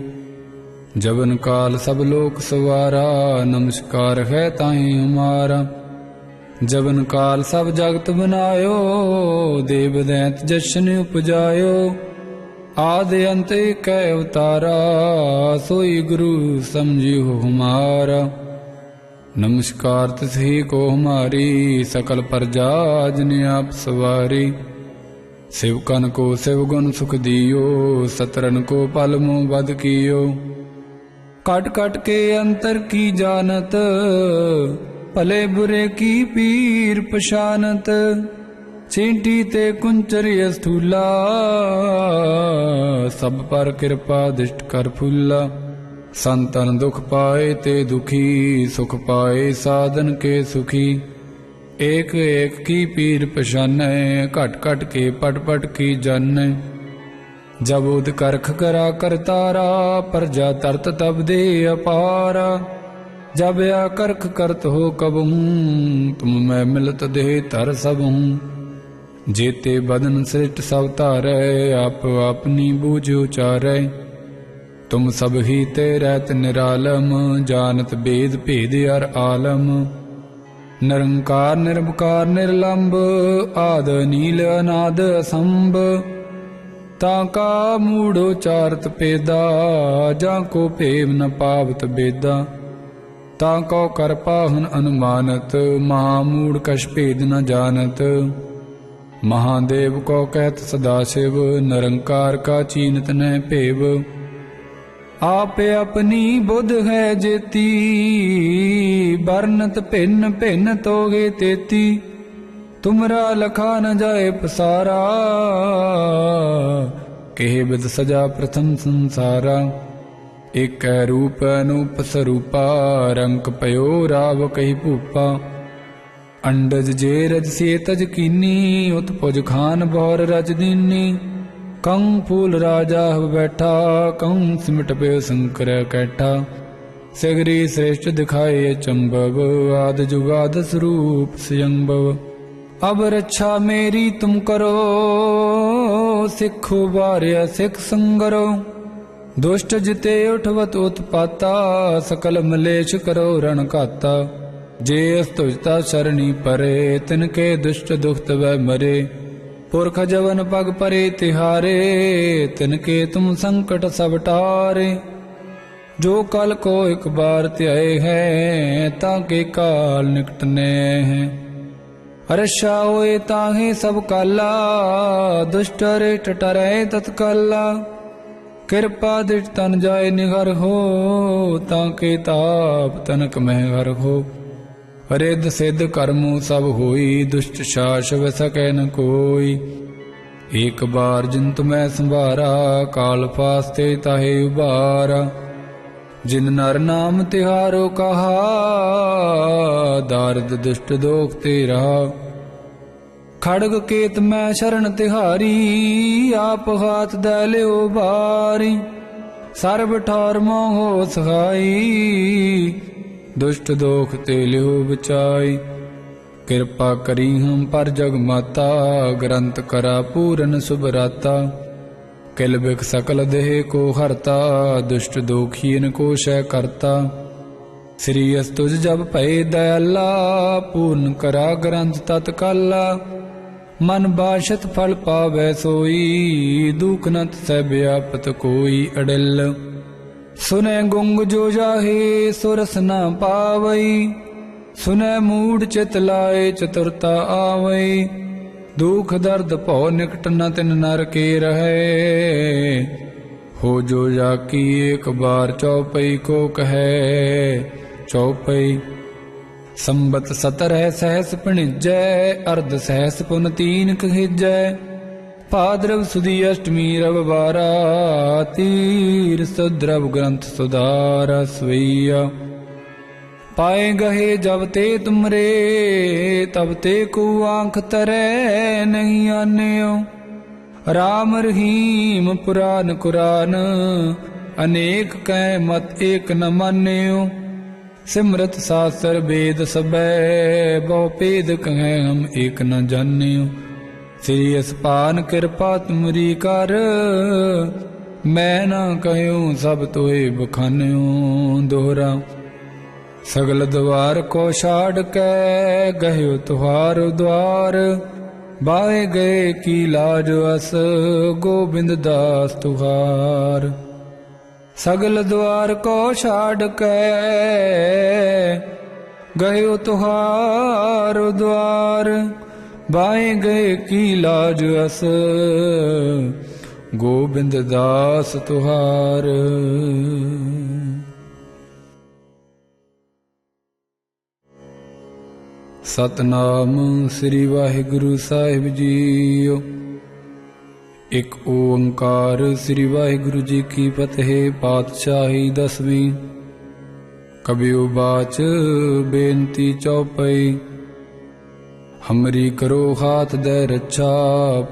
जबन काल सब लोक सवारा, नमस्कार है ताहि हमारा। जबन काल सब जगत बनायो, देव दैत जशन उपजायो। आदि अंत एक अवतारा, सोई गुरु समझियो हमारा। नमस्कार तिसही को हमारी, सकल प्रजा जिन आप सवारी। शिवकन को शिव गुण सुख दियो, सतरन को पल मुँह बद कियो। कट कट के अंतर की जानत, भले बुरे की पीर पशानत, चींटी ते कुंचर स्थूला, सब पर कृपा दिष्ट कर फूला। संतन दुख पाए ते दुखी, सुख पाए साधन के सुखी। एक एक की पीर पशानै, घट घट के पट पट की जानै। जब उद करख करा करतारा, प्रजा तरत तब दे अपारा। जब या करख करत हो कबहूँ, तुम मैं मिलत देह तर सबहूँ। जेते बदन सृष्ट सब तारै, आप अपनी बूझ उचारै। तुम सब ही ते रहत निरालम, जानत बेद भेद अर आलम। निरंकार निरंकार निर्लंब, आद नील अनाद असंभ। ताका मूढ़ोचारत पेदा, जाको पेव न पावत बेदा। ताको कर पाहन अनुमानत, महामूढ़ कछ भेद न जानत। महादेव को कहत सदाशिव, निरंकार का चीनत न पेव। आप अपनी बुध है जेती, बरनत भिन्न भिन्न तोगे तेती। तुमरा लखा न जाए पसारा, कहे बिद सजा प्रथम संसारा। एक रूप अनूप स्वरूपा, रंक पयो राव कही भूपा। अंडज जे रज से तज कीनी, उत्पुज खान बौर रज दीनी। कं फूल राजा बैठा, कं सिमट पे शंकर कैठा। सगरी श्रेष्ठ दिखाए चंबव, आद जुगाद स्वरूप स्वयंभव। अब रक्षा मेरी तुम करो, सिखो बार्य सिख संगरो। दुष्ट जिते उठवत उत्पाता, सकल मलेश करो रण घाता। जे अस्तुजता शरणी परे, तिनके दुष्ट दुखत वह मरे। पुरख जवन पग परे तिहारे, तिनके तुम संकट सब टारे। जो कल को एक बार त्याए हैं, ताके काल निकटने हैं। हर्षा होए ताहे सब काला, दुष्ट रे टटरे तत्काला। कृपा दृष्ट तन जाय निगर हो, ताके ताप तनक मह घर हो। रिद्ध सिद्ध कर्मु सब होई, दुष्ट शास व सकै न कोई। एक बार जिंतु मैं संभारा, काल फास्ते ताहे उबारा। जिन नर नाम तिहारो कहा, दारद दुष्ट दोख ते रहा। खड़ग केत मैं शरण तिहारी, आप हाथ दै लियो बारी। सर्ब ठौर मोहो सहाई, दुष्ट दोख ते लियो बचाई। कृपा करी हम पर जग माता, ग्रंथ करा पूरन सुभराता। किल बिख सकल देह को हरता, दुष्ट दोखीन को शय करता। श्री अस्तुज जब भय दयाला, पूर्ण करा ग्रंथ तत्काला। मन बाशत फल पावै सोई, दुख नत सै व्यापत कोई अडिल। सुनै गुंग जो जाहे, सुरस न पावई। सुनै मूढ़ चित लाए, चतुरता आवई। दुख दर्द भौ निकट न तिन नर के रहे। हो जो जाकी एक बार चौपई को कहे चौपई। संबत 17 सहस पिणिजै, अर्ध सहस पुन 3 कहिजै। भाद्रव सुदी अष्टमी रविवारा, तीर सुद्रव ग्रंथ सुधारा सवैया। पाए गहे जब ते तुमरे, तब ते को आंख तरे नहीं आन्यो। राम रहीम पुराण कुरान, अनेक कै मत एक न मान्यो। सिमरत शास्त्र वेद सबे, बहु भेद कहें हम एक न जान्यो। श्री असपान कृपा तुमरी कर, मैं न कहूँ सब तोए बखान्यो। दोहरा सगल द्वार को छाड़ के, गयो तुहार द्वार। बाए गए की लाज अस, गोबिंद दास तुहार। सगल द्वार को छाड़ के, गयो तुहार द्वार। बाए गए की लाज अस, गोबिंद दास तुहार। ਸਤਨਾਮ ਸ੍ਰੀ ਵਾਹਿਗੁਰੂ ਸਾਹਿਬ ਜੀਓ। ਇੱਕ ਓੰਕਾਰ ਸ੍ਰੀ ਵਾਹਿਗੁਰੂ ਜੀ ਕੀ ਫਤਿਹ। ਪਾਤਸ਼ਾਹੀ ਦਸਵੀਂ। ਕਬਿਉ ਬਾਚ ਬੇਨਤੀ ਚੌਪਈ। ਹਮਰੀ ਕਰੋ ਹਾਥ ਦੇ ਰੱਛਾ,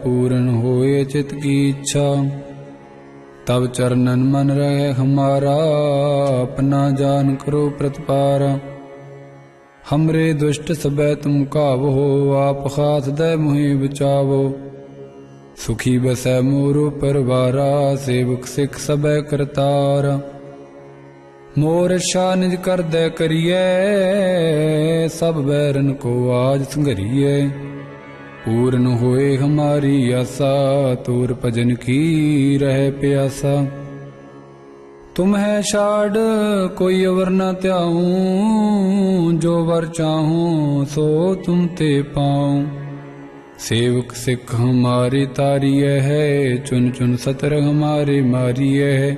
ਪੂਰਨ ਹੋਏ ਚਿਤ ਕੀ ਇੱਛਾ। तब चरणन मन रहे हमारा, अपना जान करो प्रतिपारा। हमरे दुष्ट सबै तुम कावो, आप हाथ दे मुहि बचावो। सुखी बसै मोरो परवारा, सेवक सिख सबै करतारा। मोर रक्षा निज कर दे करिए, सब बैरन को आज संघरिए। पूर्ण होए हमारी आशा, तोर भजन की रहे प्यासा। तुम है छाड़ कोई अवर न त्याऊं, जो वर चाहूं सो तुम ते पाऊं। सेवक सिख हमारी तारिय है, चुन चुन सतर हमारे मारिय है।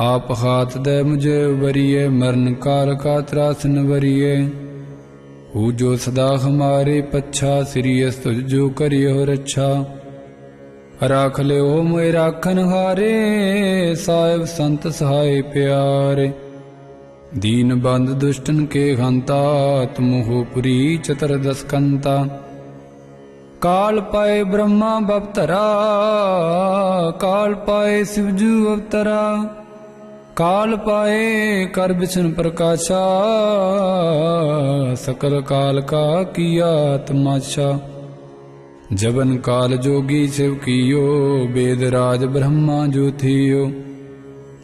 आप हाथ दे मुझे वरिय, मरण काल का त्रास न वरिय। हु जो सदा हमारे पच्छा, सिरियस तुझ जो करियो रक्षा। राख ले ओ मोए राखन हारे, साहिब संत सहाय प्यारे। दीन बंद दुष्टन के हंता, तुम हो पुरी चतुर्दश कंता। काल पाए ब्रह्मा बपतरा, काल पाए शिवजू अवतरा। काल पाए कर बिशन प्रकाशा, सकल काल का किया तमाशा। जबन काल जोगी शिव कियो, वेद राज ब्रह्मा जो थियो।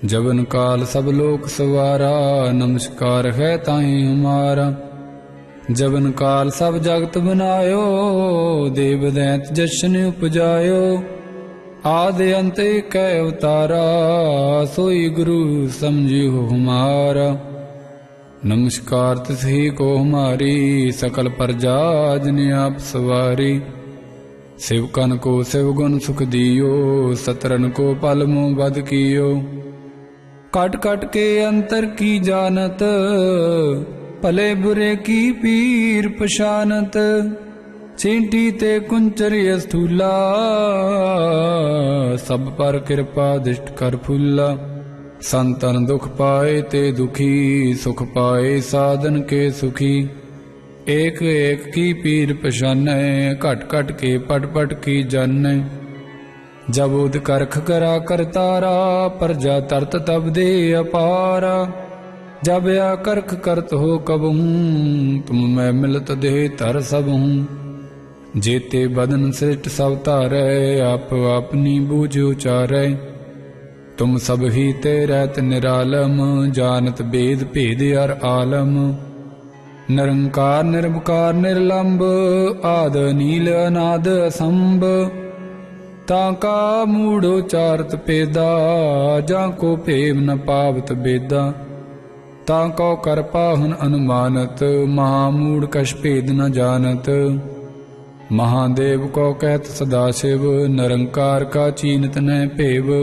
जबन काल सब लोक सवारा, नमस्कार है ताहि हमारा। जबन काल सब जगत बनायो, देव दैत जशन उपजायो। आदि अंत कै अवतारा, सोई गुरु समझियो हमारा। नमस्कार तिसही को हमारी, सकल प्रजा जिन आप सवारी। शिवकन को शिव गुण सुख दियो, सतरन को पल मुँह बद कियो। कट कट के अंतर की जानत, भले बुरे की पीर पशानत। चींटी ते कुंचर स्थूला, सब पर कृपा दृष्ट कर फूला। संतन दुख पाए ते दुखी, सुख पाए साधन के सुखी। एक एक की पीर पशानै, घट घट के पट पट की जानै। जब उद करख करा करतारा, प्रजा तरत तब दे अपारा। जब या करख करत हो कबहूँ, तुम मैं मिलत दे तर सबहूँ। जेते बदन सृष्ट सब तारै, आप अपनी बूझ उचारै। तुम सब ही ते रहत निरालम, जानत बेद भेद अर आलम। निरंकार निरवकार निर्लंब, आद नील अनाद असंभ। ताका मूढ़ उचारत पेदा, जाको प्रेम न पावत बेदा। ताको कर पाहन अनुमानत, महामूढ़ कछ भेद न जानत। महादेव को कहत सदाशिव, निरंकार का चीनत न भेव।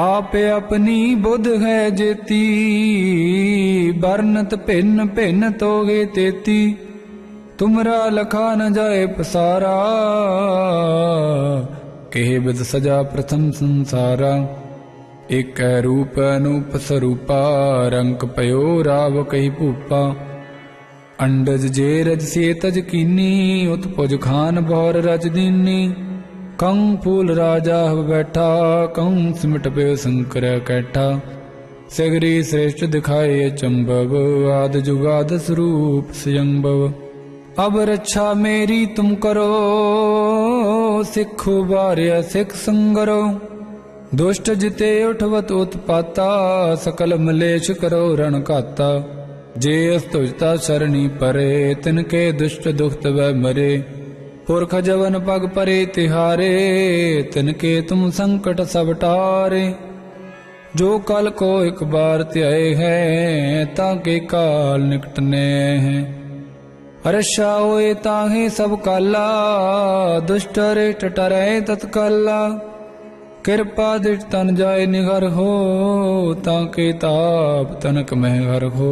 आप अपनी बुध है जेती, बरनत भिन्न भिन्न तोगे तेती। तुमरा लखा न जाए पसारा, कहे बिद सजा प्रथम संसारा। एक रूप अनूप स्वरूपा, रंक पयो राव कही भूपा। अंडज जे रज से तज कीनी, उत्पुज खान भौर रज दीनी। कंग फूल राजा बैठा, कंग सिमट पे शंकर कैठा। सगरी श्रेष्ठ दिखाए चंबव, आद जुगाद स्वरूप स्वयंभव। अब रक्षा मेरी तुम करो, सिखो बार्य सिख संगरो। दुष्ट जिते उठवत उत्पाता, सकल मलेश करो रण घाता। जे अस्तुजता शरणी परे, तिनके दुष्ट दुखत वह मरे। पुरख जवन पग परे तिहारे, तिनके तुम संकट सब टारे। जो कल को एक बार त्याए हैं, ताके काल निकटने हैं। रक्षा होए ताहे सब काला, दुष्ट रेट टरे तत्काला। कृपा दृष्ट तन जाय निगर हो, ताके ताप तनक में हर हो।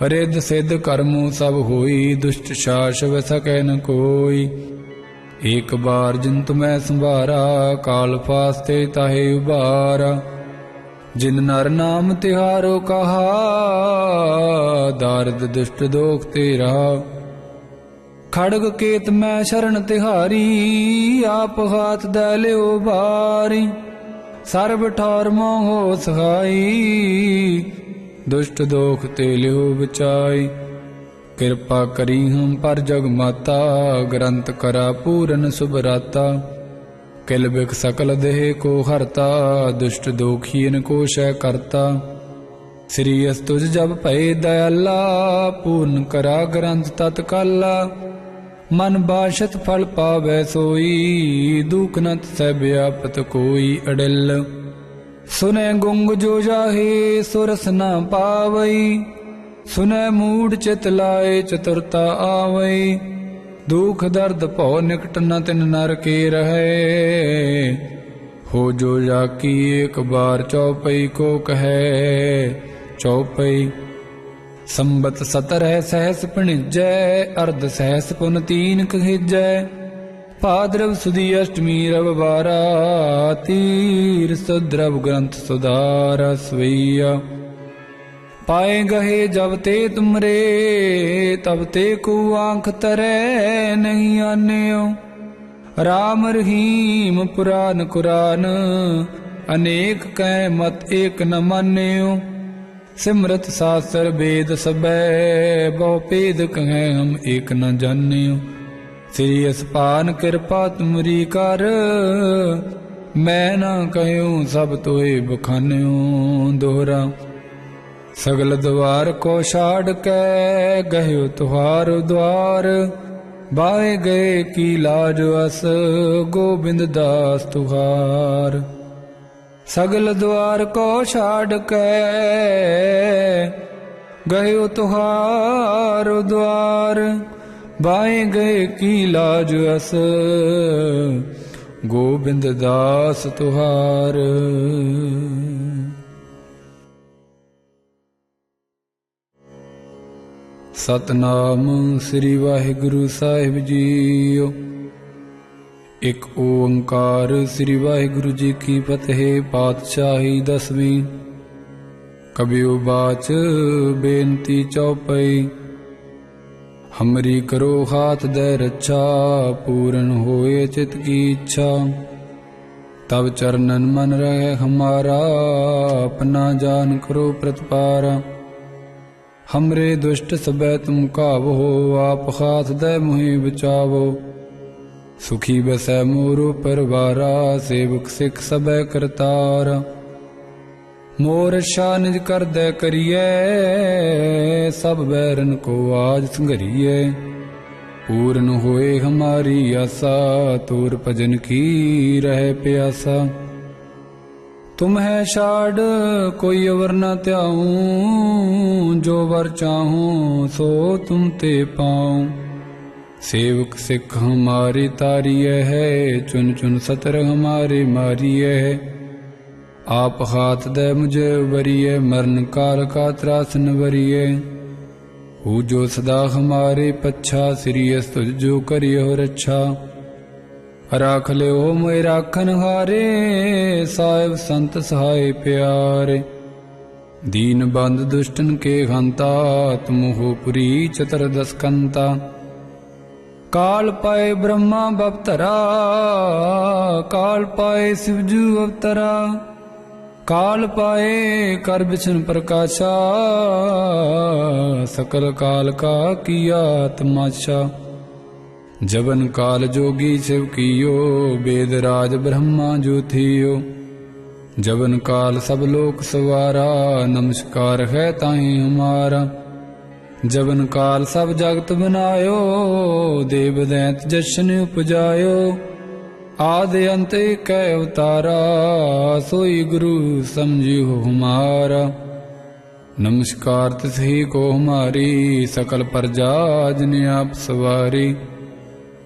रिद्ध सिद्ध कर्मों सब होई, दुष्ट शासव सकै न कोई। एक बार जिन तुम्हें संभारा, काल फास्ते ताहे उबारा। जिन नर नाम तिहारो कहा, दारिद दुष्ट दोख ते रहा। खड़ग केत मैं शरण तिहारी, आप हाथ दे लियो बारी। सर्ब ठौर मोहो सहाई, दुष्ट दोख ते लियो बचाई। कृपा करी हम पर जग माता, ग्रंथ करा पूरन सुभराता। किल बिख सकल देह को हरता, दुष्ट दोखियन को शय करता। श्री अस तुझ जब भय दयाला, पूर्ण करा ग्रंथ तत्काला। मन बाशत फल पावै सोई, दुख नत सै व्यापत कोई अडिल। सुनै गुंग जो जाहे, सुरस न पावई। सुनै मूढ़ चित लाए, चतुरता आवई। दुख दर्द भौ निकट न तिन नर के रहे। हो जो जाकी एक बार, चौपई को कहे चौपई। संबत सतरह सहस पिणिजै, अर्ध सहस पुन तीन कहिजै। भाद्रव सुदी अष्टमी रविवारा, तीर सुद्रव ग्रंथ सुधारा सवैया। पाए गहे जब ते तुमरे, तब ते को आंख तरै नहीं आन्यो। राम रहीम पुराण कुरान, अनेक कै मत एक न मान्यो। सिमरत शास्त्र वेद सबै, बहु भेद कहें हम एक न जान्यो। श्री असपान कृपा तुमरी कर, मैं न कहूँ सब तोए बखान्यो। दोहरा सगल द्वार को छाड़ कै, गयो तुहार द्वार। बाए गए की लाज अस, गोबिंद दास तुहार। सगल द्वार को छाड़ कै, गयो तुहार द्वार। बाए गए की लाज अस, गोबिंद दास तुहार। सतनाम श्री वाहिगुरु साहिब जीओ। एक ओंकार श्री वाहिगुरु जी की फतेह। पातशाही दसवीं। कबियो बाच बेनती चौपई। हमरी करो हाथ दे रक्षा, पूर्ण होए चित की इच्छा। तब चरणन मन रहे हमारा, अपना जान करो प्रतिपारा। हमरे दुष्ट सबै तुम कावो, आप हाथ दे मुहि बचावो। सुखी बसै मोरो परवारा, सेवक सिख सबै करतारा। मोर रक्षा निज कर दे करिए, सब बैरन को आज संघरिए। पूर्ण होए हमारी आशा, तोर भजन की रहे प्यासा। तुम है छाड़ कोई अवर न त्याऊं, जो वर चाहूं सो तुम ते पाऊं। सेवक सिख हमारी तारिय है, चुन चुन सतर हमारे मारिय है। आप हाथ दे मुझे वरिय, मरण काल का त्रासन वरिय। हु जो सदा हमारे पच्छा, श्री अस तुझ जो करियो रक्षा। राख ले हो मोए राखन हारे, साहिब संत सहाय प्यारे। दीन बंद दुष्टन के हंता, तुम हो पुरी चतुर्दश कंता। काल पाए ब्रह्मा बवतरा, काल पाए शिवजू अवतरा। काल पाए कर बिछन प्रकाशा, सकल काल का किया तमाशा। जबन काल जोगी शिव कियो, वेद राज ब्रह्मा ज्योतियो। जबन काल सब लोक सवारा, नमस्कार है ताहि हमारा। जबन काल सब जगत बनायो, देव दैत जशन उपजायो। आदि अंत कै अवतारा, सोई गुरु समझियो हमारा। नमस्कार तिसही को हमारी, सकल प्रजा जिन आप सवारी।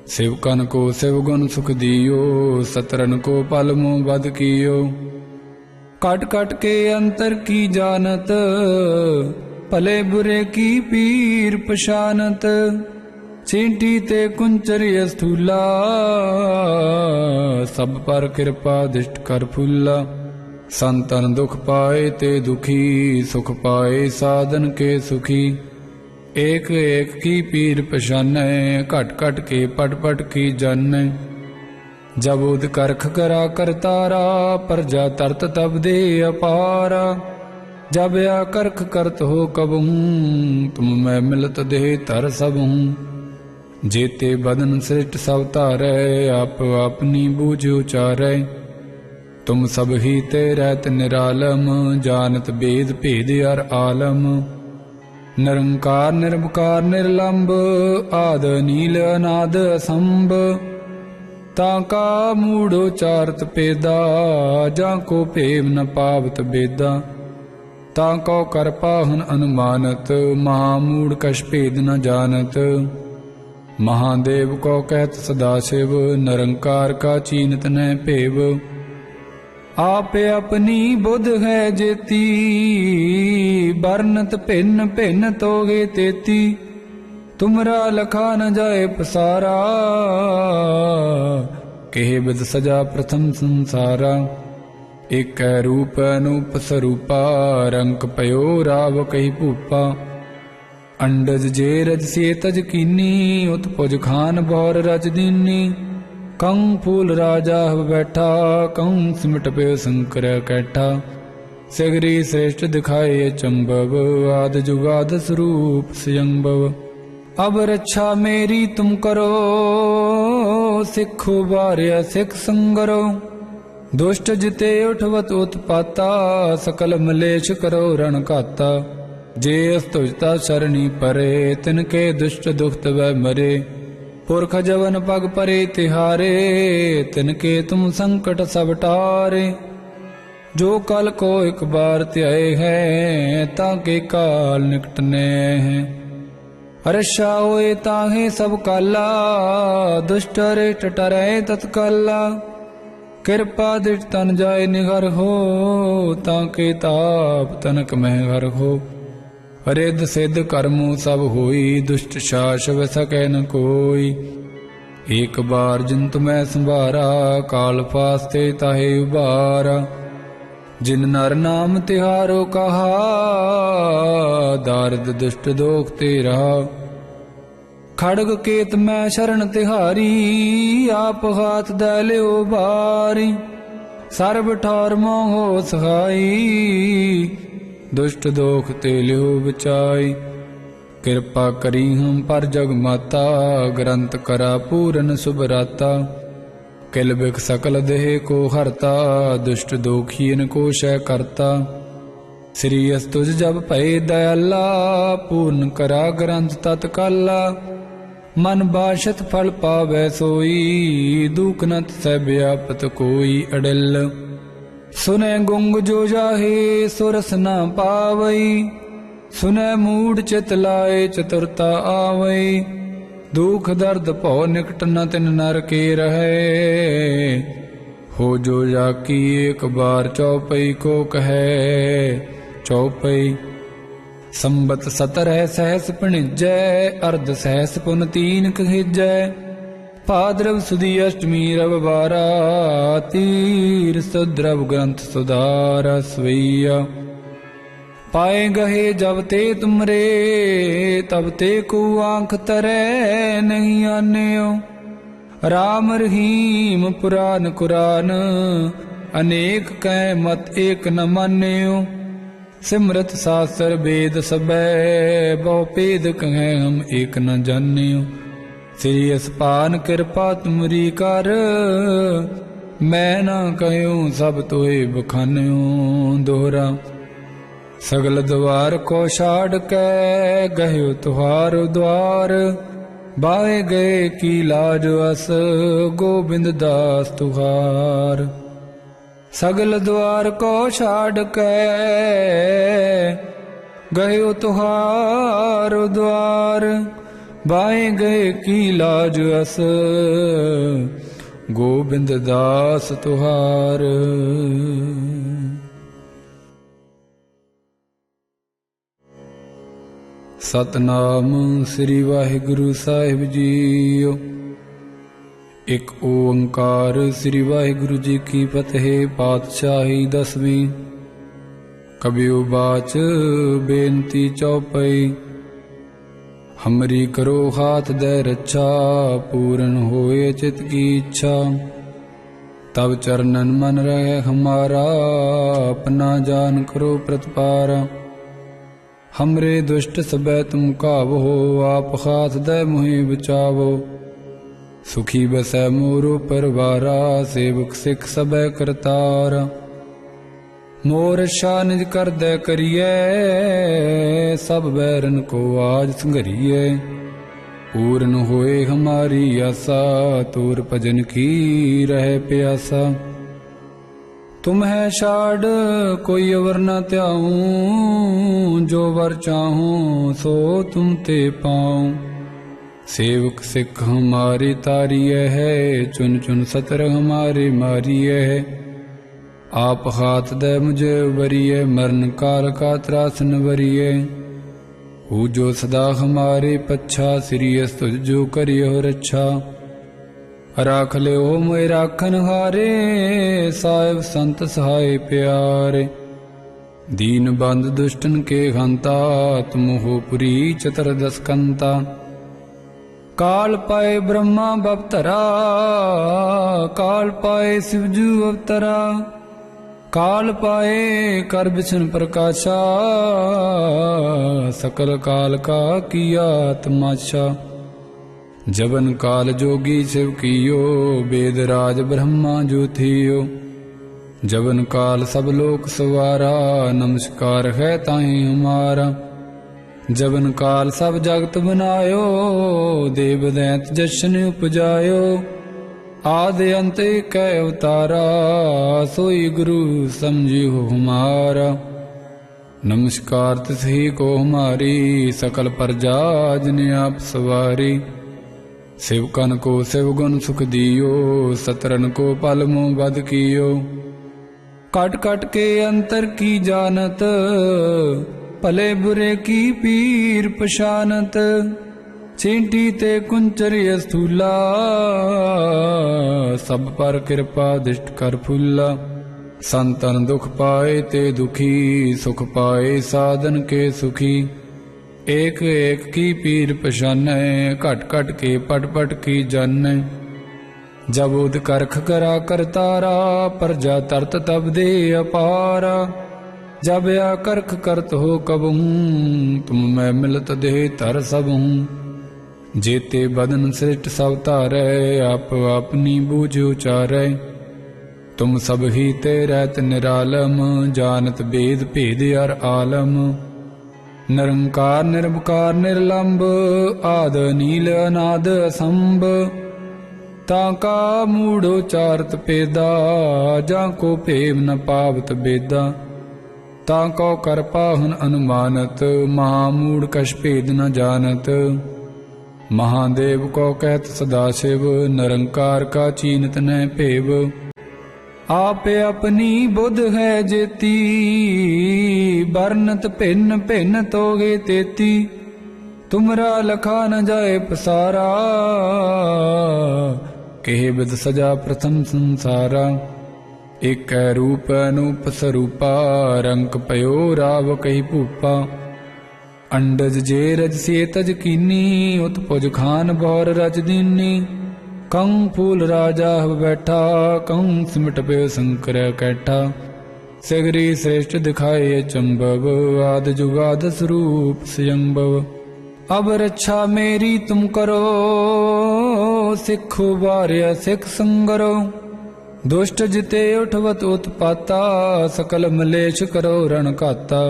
शिवकन को शिव गुण सुख दियो, सतरन को पल मुँह बद कियो। कट कट के अंतर की जानत, भले बुरे की पीर पशानत, चींटी ते कुंचर स्थूला, सब पर कृपा दिष्ट कर फूला। संतन दुख पाए ते दुखी, सुख पाए साधन के सुखी। एक एक की पीर पशानै, घट घट के पट पट की जानै। जब उद करख करा करतारा, प्रजा तरत तब दे अपारा। जब या करख करत हो कबहूँ, तुम मैं मिलत देह तर सबहूँ। जेते बदन सृष्ट सब तारै, आप अपनी बूझ उचारै। तुम सब ही ते रहत निरालम, जानत बेद भेद अर आलम। निरंकार निर्विकार निर्लंब, आद नील अनाद असंभ। ताका मूढ़ोचारत पेदा, जाको भेव न पावत बेदा। ताको कर पाहन अनुमानत, महामूढ़ कछ भेद न जानत। महादेव को कहत सदाशिव, निरंकार का चीनत न भेव। आप अपनी बुध है जेती, बरनत भिन्न भिन्न तोगे तेती। तुमरा लखा न जाए पसारा, कहे बिद सजा प्रथम संसारा। एक रूप अनूप स्वरूपा, रंक पयो राव कही भूपा। अंडज जे रज से तज कीनी, उत्पुज खान बौर रज दीनी। कं फूल राजा बैठा, कं सिमट पे शंकर कैठा। सगरी श्रेष्ठ दिखाए चंबव, आद जुगाद स्वरूप स्वयंभव। अब रक्षा मेरी तुम करो, सिखो बार्य सिख संगरो। दुष्ट जिते उठवत उत्पाता, सकल मलेश करो रण घाता। जे अस्तुजता शरणी परे, तिनके दुष्ट दुखत वह मरे। पुरख जवन पग परे तिहारे, तिनके तुम संकट सब टारे। जो कल को एक बार त्याए है, ताके काल निकटने हैं। हर्षा होए ताहे सब काला, दुष्ट रे टटरे तत्काला। कृपा दृढ़ तन जाय निगर हो, ताके ताप तनक मह घर हो। रिद्ध सिद्ध कर्मो सब होई, दुष्ट शास व सकै न कोई। एक बार जिन मैं संभारा, काल फास्ते ताहे उबारा। जिन नर नाम तिहारो कहा, दारिद दुष्ट दोख ते रहा। खड़ग केत मैं शरण तिहारी, आप हाथ दे लियो बारी। सर्ब ठौर मोह सहाई, दुष्ट दोख ते लियो बचाई। कृपा करी हम पर जग माता, ग्रंथ करा पूरन सुभराता। किल बिख सकल देह को हरता, दुष्ट दोखीन को शय करता। श्री अस्तुज जब भय दयाला, पूर्ण करा ग्रंथ तत्काला। मन बाशत फल पावै सोई, दुख नत सै व्यापत कोई अडिल। सुनै गुंग जो जाहे, सुरस न पावई। सुनै मूढ़ चित लाए, चतुरता आवई। दुख दर्द भौ निकट न तिन नर के रहे। हो जो जाकी एक बार चौपई को कहे चौपई। संबत 17 सहस पिणिजै, अर्ध सहस पुन 3 कहिजै। भाद्रव सुदी अष्टमी रविवारा, तीर सुद्रव ग्रंथ सुधारा स्वैया। पाए गहे जब ते तुमरे, तब ते को आंख तरे नहीं आन्यो। राम रहीम पुराण कुरान, अनेक कै मत एक न मान्यो। सिमरत शास्त्र वेद सबै, बहु भेद कहें हम एक न जान्यो। श्री असपान कृपा तुमरी कर, मैं न कहूँ सब तोए बखान्यो। दोहरा सगल द्वार को छाड़ कै, गयो तुहारो द्वार। बाए गए की लाज अस, गोबिंद दास तुहार। सगल द्वार को छाड़ कै, गयो तुहारो द्वार। बाए गए की लाज अस, गोबिंद दास तुहार। ਸਤਨਾਮ ਸ੍ਰੀ ਵਾਹਿਗੁਰੂ ਸਾਹਿਬ ਜੀਓ। ਇੱਕ ਓੰਕਾਰ ਸ੍ਰੀ ਵਾਹਿਗੁਰੂ ਜੀ ਕੀ ਫਤਿਹ। ਪਾਤਸ਼ਾਹੀ ਦਸਵੀਂ। ਕਬਿਉ ਬਾਚ ਬੇਨਤੀ ਚੌਪਈ। ਹਮਰੀ ਕਰੋ ਹਾਥ ਦੈ ਰੱਛਾ, ਪੂਰਨ ਹੋਏ ਚਿਤ ਕੀ ਇੱਛਾ। तब चरणन मन रहे हमारा, अपना जान करो प्रतिपारा। हमरे दुष्ट सबै तुम कावो, आप हाथ दे मुहि बचावो। सुखी बसै मोरो परवारा, सेवक सिख सबै करतारा। मोर रक्षा निज कर दे करिए, सब बैरन को आज संघरिए। पूर्ण होए हमारी आशा, तोर भजन की रहे प्यासा। तुम है छाड़ कोई अवर न त्याऊं, जो वर चाहूं सो तुम ते पाऊं। सेवक सिख हमारी तारिय है, चुन चुन सतर हमारे मारिय है। आप हाथ दे मुझे वरिय, मरण काल का त्रासन वरिय। हु जो सदा हमारे पच्छा, सिरियस तुझ जो करियो रक्षा। राख ले ओ मोए राखन हारे, साहिब संत सहाय प्यारे। दीन बंद दुष्टन के हंता, तुम हो पुरी चतुर्दश कंता। काल पाए ब्रह्मा बवतरा, काल पाए शिवजू अवतरा। काल पाए कर बिछन प्रकाशा, सकल काल का किया तमाशा। जबन काल जोगी शिव कियो, वेद राज ब्रह्मा ज्योतियो। जबन काल सब लोक सवारा, नमस्कार है ताहि हमारा। जबन काल सब जगत बनायो, देव दैत जशन उपजायो। आदि अंत कै अवतारा, सोई गुरु समझियो हमारा। नमस्कार तिसही को हमारी, सकल प्रजा जिन आप सवारी। शिवकन को शिव गुण सुख दियो, सतरन को पल मुँह बद कियो। कट कट के अंतर की जानत, भले बुरे की पीर पशानत। चींटी ते कुंचरिय स्थूला, सब पर कृपा दृष्ट कर फूला। संतन दुख पाए ते दुखी, सुख पाए साधन के सुखी। एक एक की पीर पशानै, घट घट के पट पट की जानै। जब उद करख करा करतारा, प्रजा तरत तब दे अपारा। जब या करख करत हो कबहूँ, तुम मैं मिलत दे तर सबहूँ। जेते बदन सृष्ट सब तारै, आप अपनी बूझ उचारै। तुम सब ही ते रहत निरालम, जानत भेद भेद अर आलम। निरंकार निरवकार निर्लंब, आद नील अनाद असंभ। ताका मूढ़ उचारत पेदा, जाको भेम न पावत बेदा। ताको कर पाहन अनुमानत, महामूढ़ कछ भेद न जानत। महादेव को कहत सदाशिव, निरंकार का चीनत न भेव। आप अपनी बुध है जेती, बरनत भिन्न भिन्न तोगे तेती। तुमरा लखा न जाए पसारा, केह बिद सजा प्रथम संसारा। एक रूप अनूप स्वरूपा, रंक पयो राव कही भूपा। अंडज जे रज से तज कीनी, उत्पुज खान बौर रज दीनी। कंग फूल राजा बैठा, कंग सिमट पे शंकर कैठा। सगरी श्रेष्ठ दिखाए चंबव, आद जुगाद स्वरूप स्वयंभव। अब रक्षा मेरी तुम करो, सिखो बार्य सिख संगरो। दुष्ट जिते उठवत उत्पाता, सकल मलेश करो रण घाता।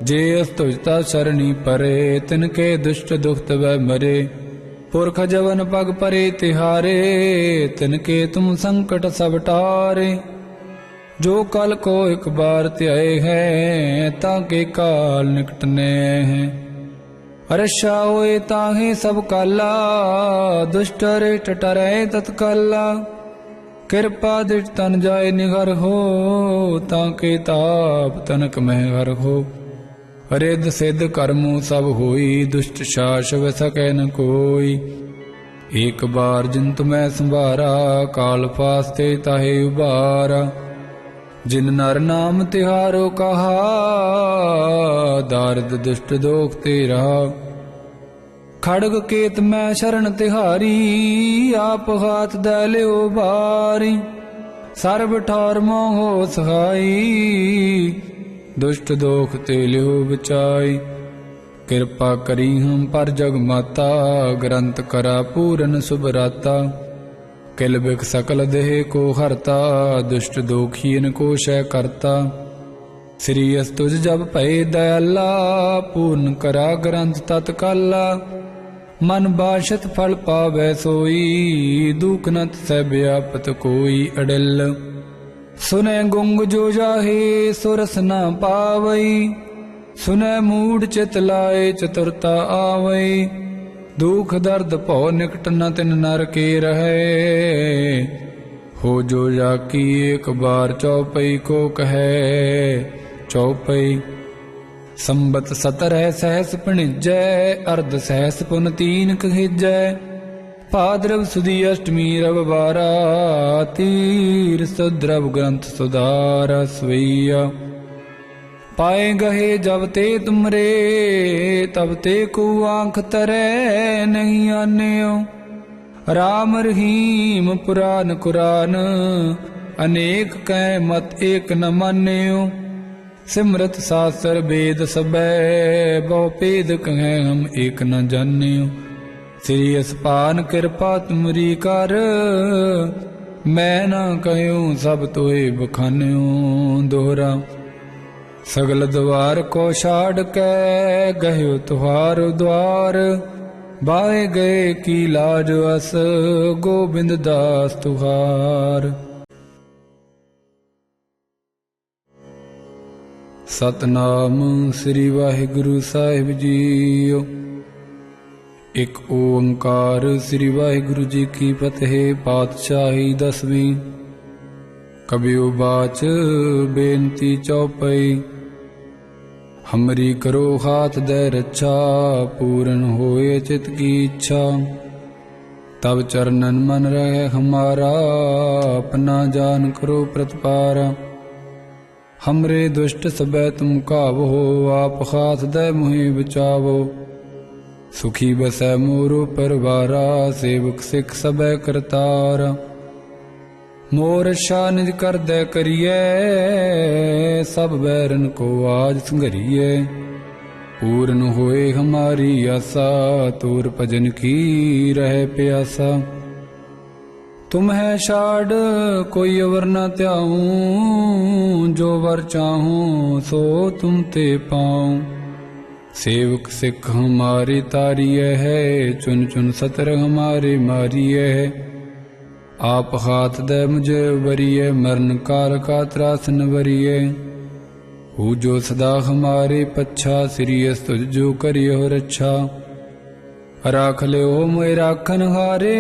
जे अस्तुजता शरणी परे, तिनके दुष्ट दुखत वै मरे। पुरख जवन पग परे तिहारे, तिनके तुम संकट सब टारे। जो कल को एक बार त्याए हैं, ताके काल निकटने हैं। रक्षा होए ताहे सब काला, दुष्ट रेट टरे तत्काला। कृपा दृष्ट तन जाय निगर हो, ताके ताप तनक में हर हो। रिद्ध सिद्ध कर्मों सब होई, दुष्ट शासव सकै न कोई। एक बार जिन तुम्हें संभारा, काल फास्ते ताहे उबारा। जिन नर नाम तिहारो कहा, दारद दुष्ट दोख ते रहा। खड़ग केत मैं शरण तिहारी, आप हाथ दे लियो बारी। सर्ब ठौर मोह सहाई, दुष्ट दोख ते लियो बचाई। कृपा करी हम पर जग माता, ग्रंथ करा पूरन सुभराता। किल बिक सकल देह को हरता, दुष्ट दोखीन को शय करता। श्री अस्तुज जब भय दयाला, पूर्ण करा ग्रंथ तत्काला। मन बाशत फल पावै सोई, दुख नत सै व्यापत कोई अडिल। सुनै गुंग जो जाहे, सुरस न पावई। सुनै मूढ़ चित लाए, चतुरता आवई। दुख दर्द भौ निकट न तिन नर के रहे। हो जो जाकी एक बार चौपई को कहे। चौपई संबत 17 सहस पिणिजै, अर्ध सहस पुन 3 कहिजै। भाद्रव सुदी अष्टमी रविवारा, तीर सुद्रव ग्रंथ सुधारा सवैया। पाए गहे जब ते तुमरे, तब ते को आंख तरे नहीं आन्यो। राम रहीम पुराण कुरान, अनेक कै मत एक न मान्यो। सिमरत शास्त्र वेद सबै, बहु भेद कहें हम एक न जान्यो। श्री असपान कृपा तुमरी कर, मैं न कहूँ सब तोए बखान्यो। दोहरा सगल द्वार को छाड़ के, गयो तुहार द्वार। बाए गए की लाज अस, गोबिंद दास तुहार। सतनाम श्री वाहिगुरु साहिब जीओ। एक ओंकार श्री वाहिगुरु जी की फतेह। पातशाही 10वीं। कबियो बाच बेनती चौपई। हमरी करो हाथ दे रक्षा, पूर्ण होए चित की इच्छा। तब चरणन मन रहे हमारा, अपना जान करो प्रतिपारा। हमरे दुष्ट सबै तुम कावो, आप हाथ दे मुहि बचावो। सुखी बसै मोरो परवारा, सेवक सिख सबै करतारा। मोर रक्षा निज कर दे करिए, सब बैरन को आज संघरिए। पूर्ण होए हमारी आशा, तोर भजन की रहे प्यासा। तुम है छाड़ कोई अवर न त्याऊं, जो वर चाहूं सो तुम ते पाऊं। सेवक सिख हमारी तारिय है, चुन चुन सतर हमारे मारिय है। आप हाथ दे मुझे वरिय, मरण काल का त्रास न वरिय। हूँ जो सदा हमारे पच्छा, श्री अस्तुज जो करियो रक्षा। राख ले हो मोए राखन हारे,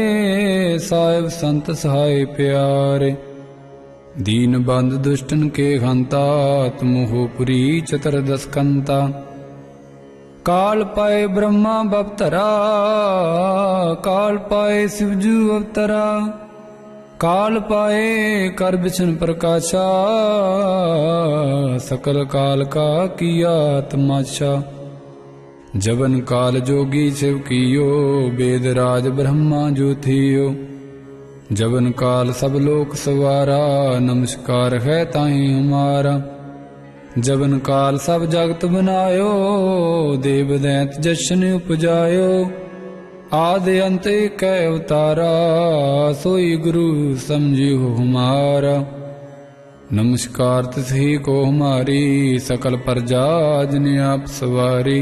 साहिब संत सहाय प्यारे। दीन बंद दुष्टन के हंता, तुम हो पुरी चतुर्दश कंता। काल पाए ब्रह्मा बपतरा, काल पाए शिवजू अवतरा। काल पाए कर बिछन प्रकाशा, सकल काल का किया तमाशा। जबन काल जोगी शिव कियो, वेद राज ब्रह्मा जो थियो। जबन काल सब लोक सवारा, नमस्कार है ताहि हमारा। जबन काल सब जगत बनायो, देव दैत जशन उपजायो। आदि अंत एक अवतारा, सोई गुरु समझियो हमारा। नमस्कार तिसही को हमारी, सकल प्रजा जिन आप सवारी।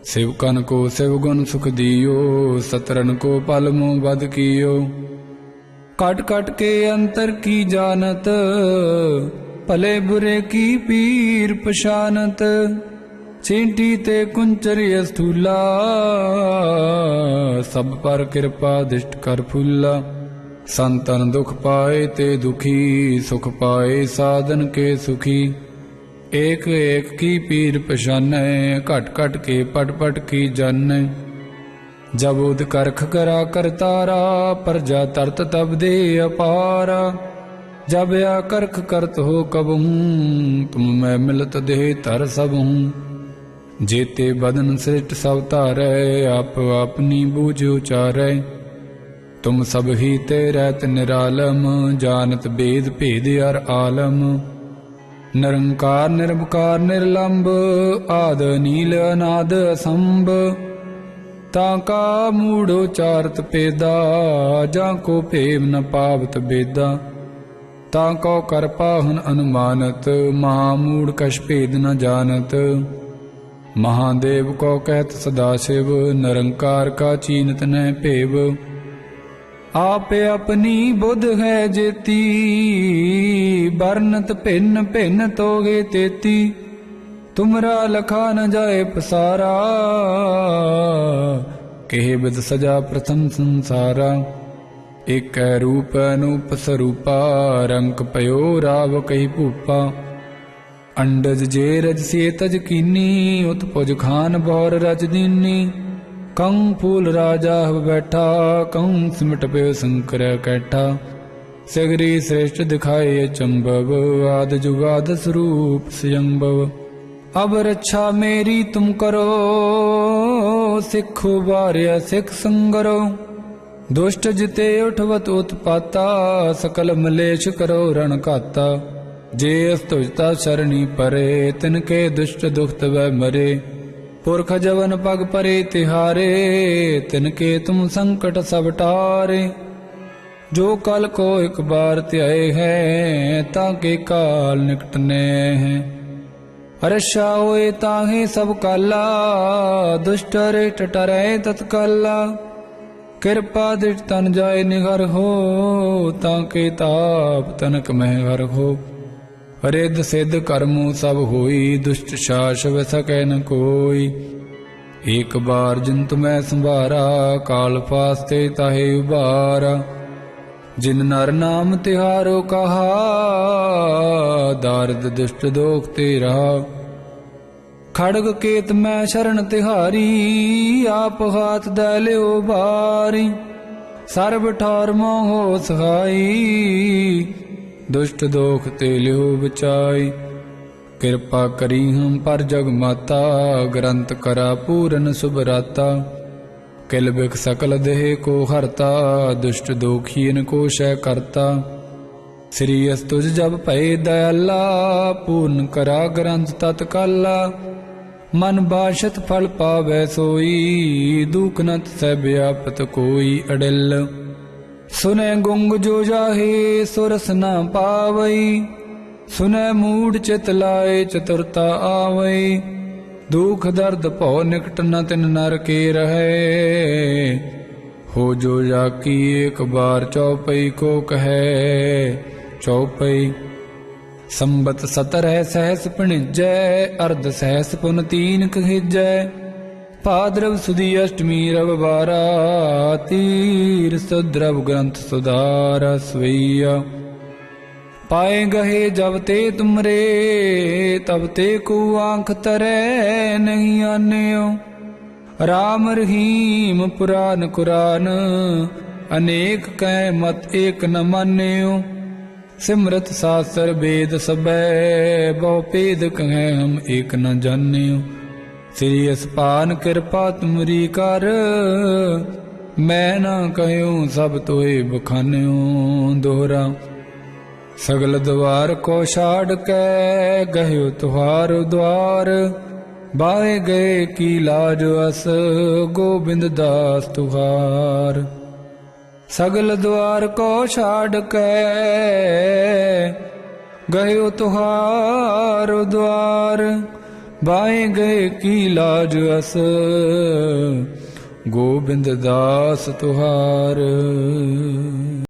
शिवकन को शिव गुण सुख दियो, सतरन को पल मुँह बद कियो। कट कट के अंतर की जानत, भले बुरे की पीर पशानत। चींटी ते कुंचर स्थूला, सब पर कृपा दिष्ट कर फूला। संतन दुख पाए ते दुखी, सुख पाए साधन के सुखी। एक एक की पीर पछानै, घट घट के पट पट की जानै। जब उद करख करा करतारा, प्रजा तरत तब दे अपारा। जब या करख करत हो कबहूँ, तुम मैं मिलत देह तर सबहूँ। जेते बदन सृष्ट सब तारै, आप अपनी बूझ उचारै। तुम सब ही ते रहत निरालम, जानत बेद भेद अर आलम। निरंकार निरवकार निर्लंब, आद नील अनाद असंभ। ताका मूढ़ उचारत पेदा, जाको भेव न पावत बेदा। ताको कर पाहन अनुमानत, महामूढ़ कछ भेद न जानत। महादेव को कहत सदाशिव, निरंकार का चीनत न भेव। आप अपनी बुध है जेती, बरनत भिन्न भिन्न तोगे तेती। तुमरा लखा न जाए पसारा, केह बिद सजा प्रथम संसारा। एक रूप अनूप स्वरूपा, रंक पयो राव कही भूपा। अंडज जे रज से तज कीनी, उत्पुज खान बौर रज दीनी। कंग फूल राजा बैठा, कंग सिमट पे शंकर कैठा। सगरी श्रेष्ठ दिखाए चंबव, आद जुगाद स्वरूप स्वयंभव। अब रक्षा मेरी तुम करो, सिखो बार्य सिख संगरो। दुष्ट जिते उठवत उत्पाता, सकल मलेश करो रण घाता। जे अस्तुजता शरणी परे, तिनके दुष्ट दुखत वै मरे। पुरख जवन पग परे तिहारे, तिनके तुम संकट सब टारे। जो कल को एक बार त्याए हैं, ताके काल निकटने हैं। रक्षा होए ताहे सब काला, दुष्ट रेट टरै तत्काला। कृपा दृढ़ तन जाय निगर हो, ताके ताप तनक मह हर हो। रिद्ध सिद्ध कर्मों सब होई, दुष्ट शास व सकै न कोई। एक बार जिन तुम्हें संभारा, काल फास्ते ताहे उबारा। जिन नर नाम तिहारो कहा, दारद दुष्ट दोख ते रहा। खड़ग केत मैं शरण तिहारी, आप हाथ दै लियो बारी। सर्व ठार मोहो सहाई, दुष्ट दोख ते लियो बचाई। कृपा करी हम पर जग माता, ग्रंथ करा पूरन सुभराता। किल बिख सकल देह को हरता, दुष्ट दोखीन को शय करता। श्री अस्तुज जब भय दयाला, पूर्ण करा ग्रंथ तत्काला। मन बाशत फल पावै सोई, दुख नत सै व्यापत कोई अडिल। सुनै गुंग जो जाहे, सुरस न पावई। सुनै मूढ़ चित लाए, चतुरता आवई। दुख दर्द भौ निकट न तिन नर के रहे। हो जो जाकी एक बार चौपई को कहे चौपई। संबत 17 सहस पिणिजै, अर्ध सहस पुन 3 कहिजै। भाद्रव सुदी अष्टमी रविवारा, तीर सुद्रव ग्रंथ सुधारा सवैया। पाए गहे जब ते तुमरे, तब ते को आंख तरै नहीं आन्यो। राम रहीम पुराण कुरान, अनेक कै मत एक न मान्यो। सिमरत शास्त्र वेद सबै, बहु भेद कहें हम एक न जान्यो। श्री असपान कृपा तुमरी कर, मैं न कहूँ सब तोए बखान्यो। दोहरा सगल द्वार को छाड़ कै, गयो तुहार द्वार। बाहे गए की लाज अस, गोबिंद दास तुहार। सगल द्वार को छाड़ कै, गयो तुहार द्वार। बाएं गए की लाज अस, गोबिंद दास तुहार।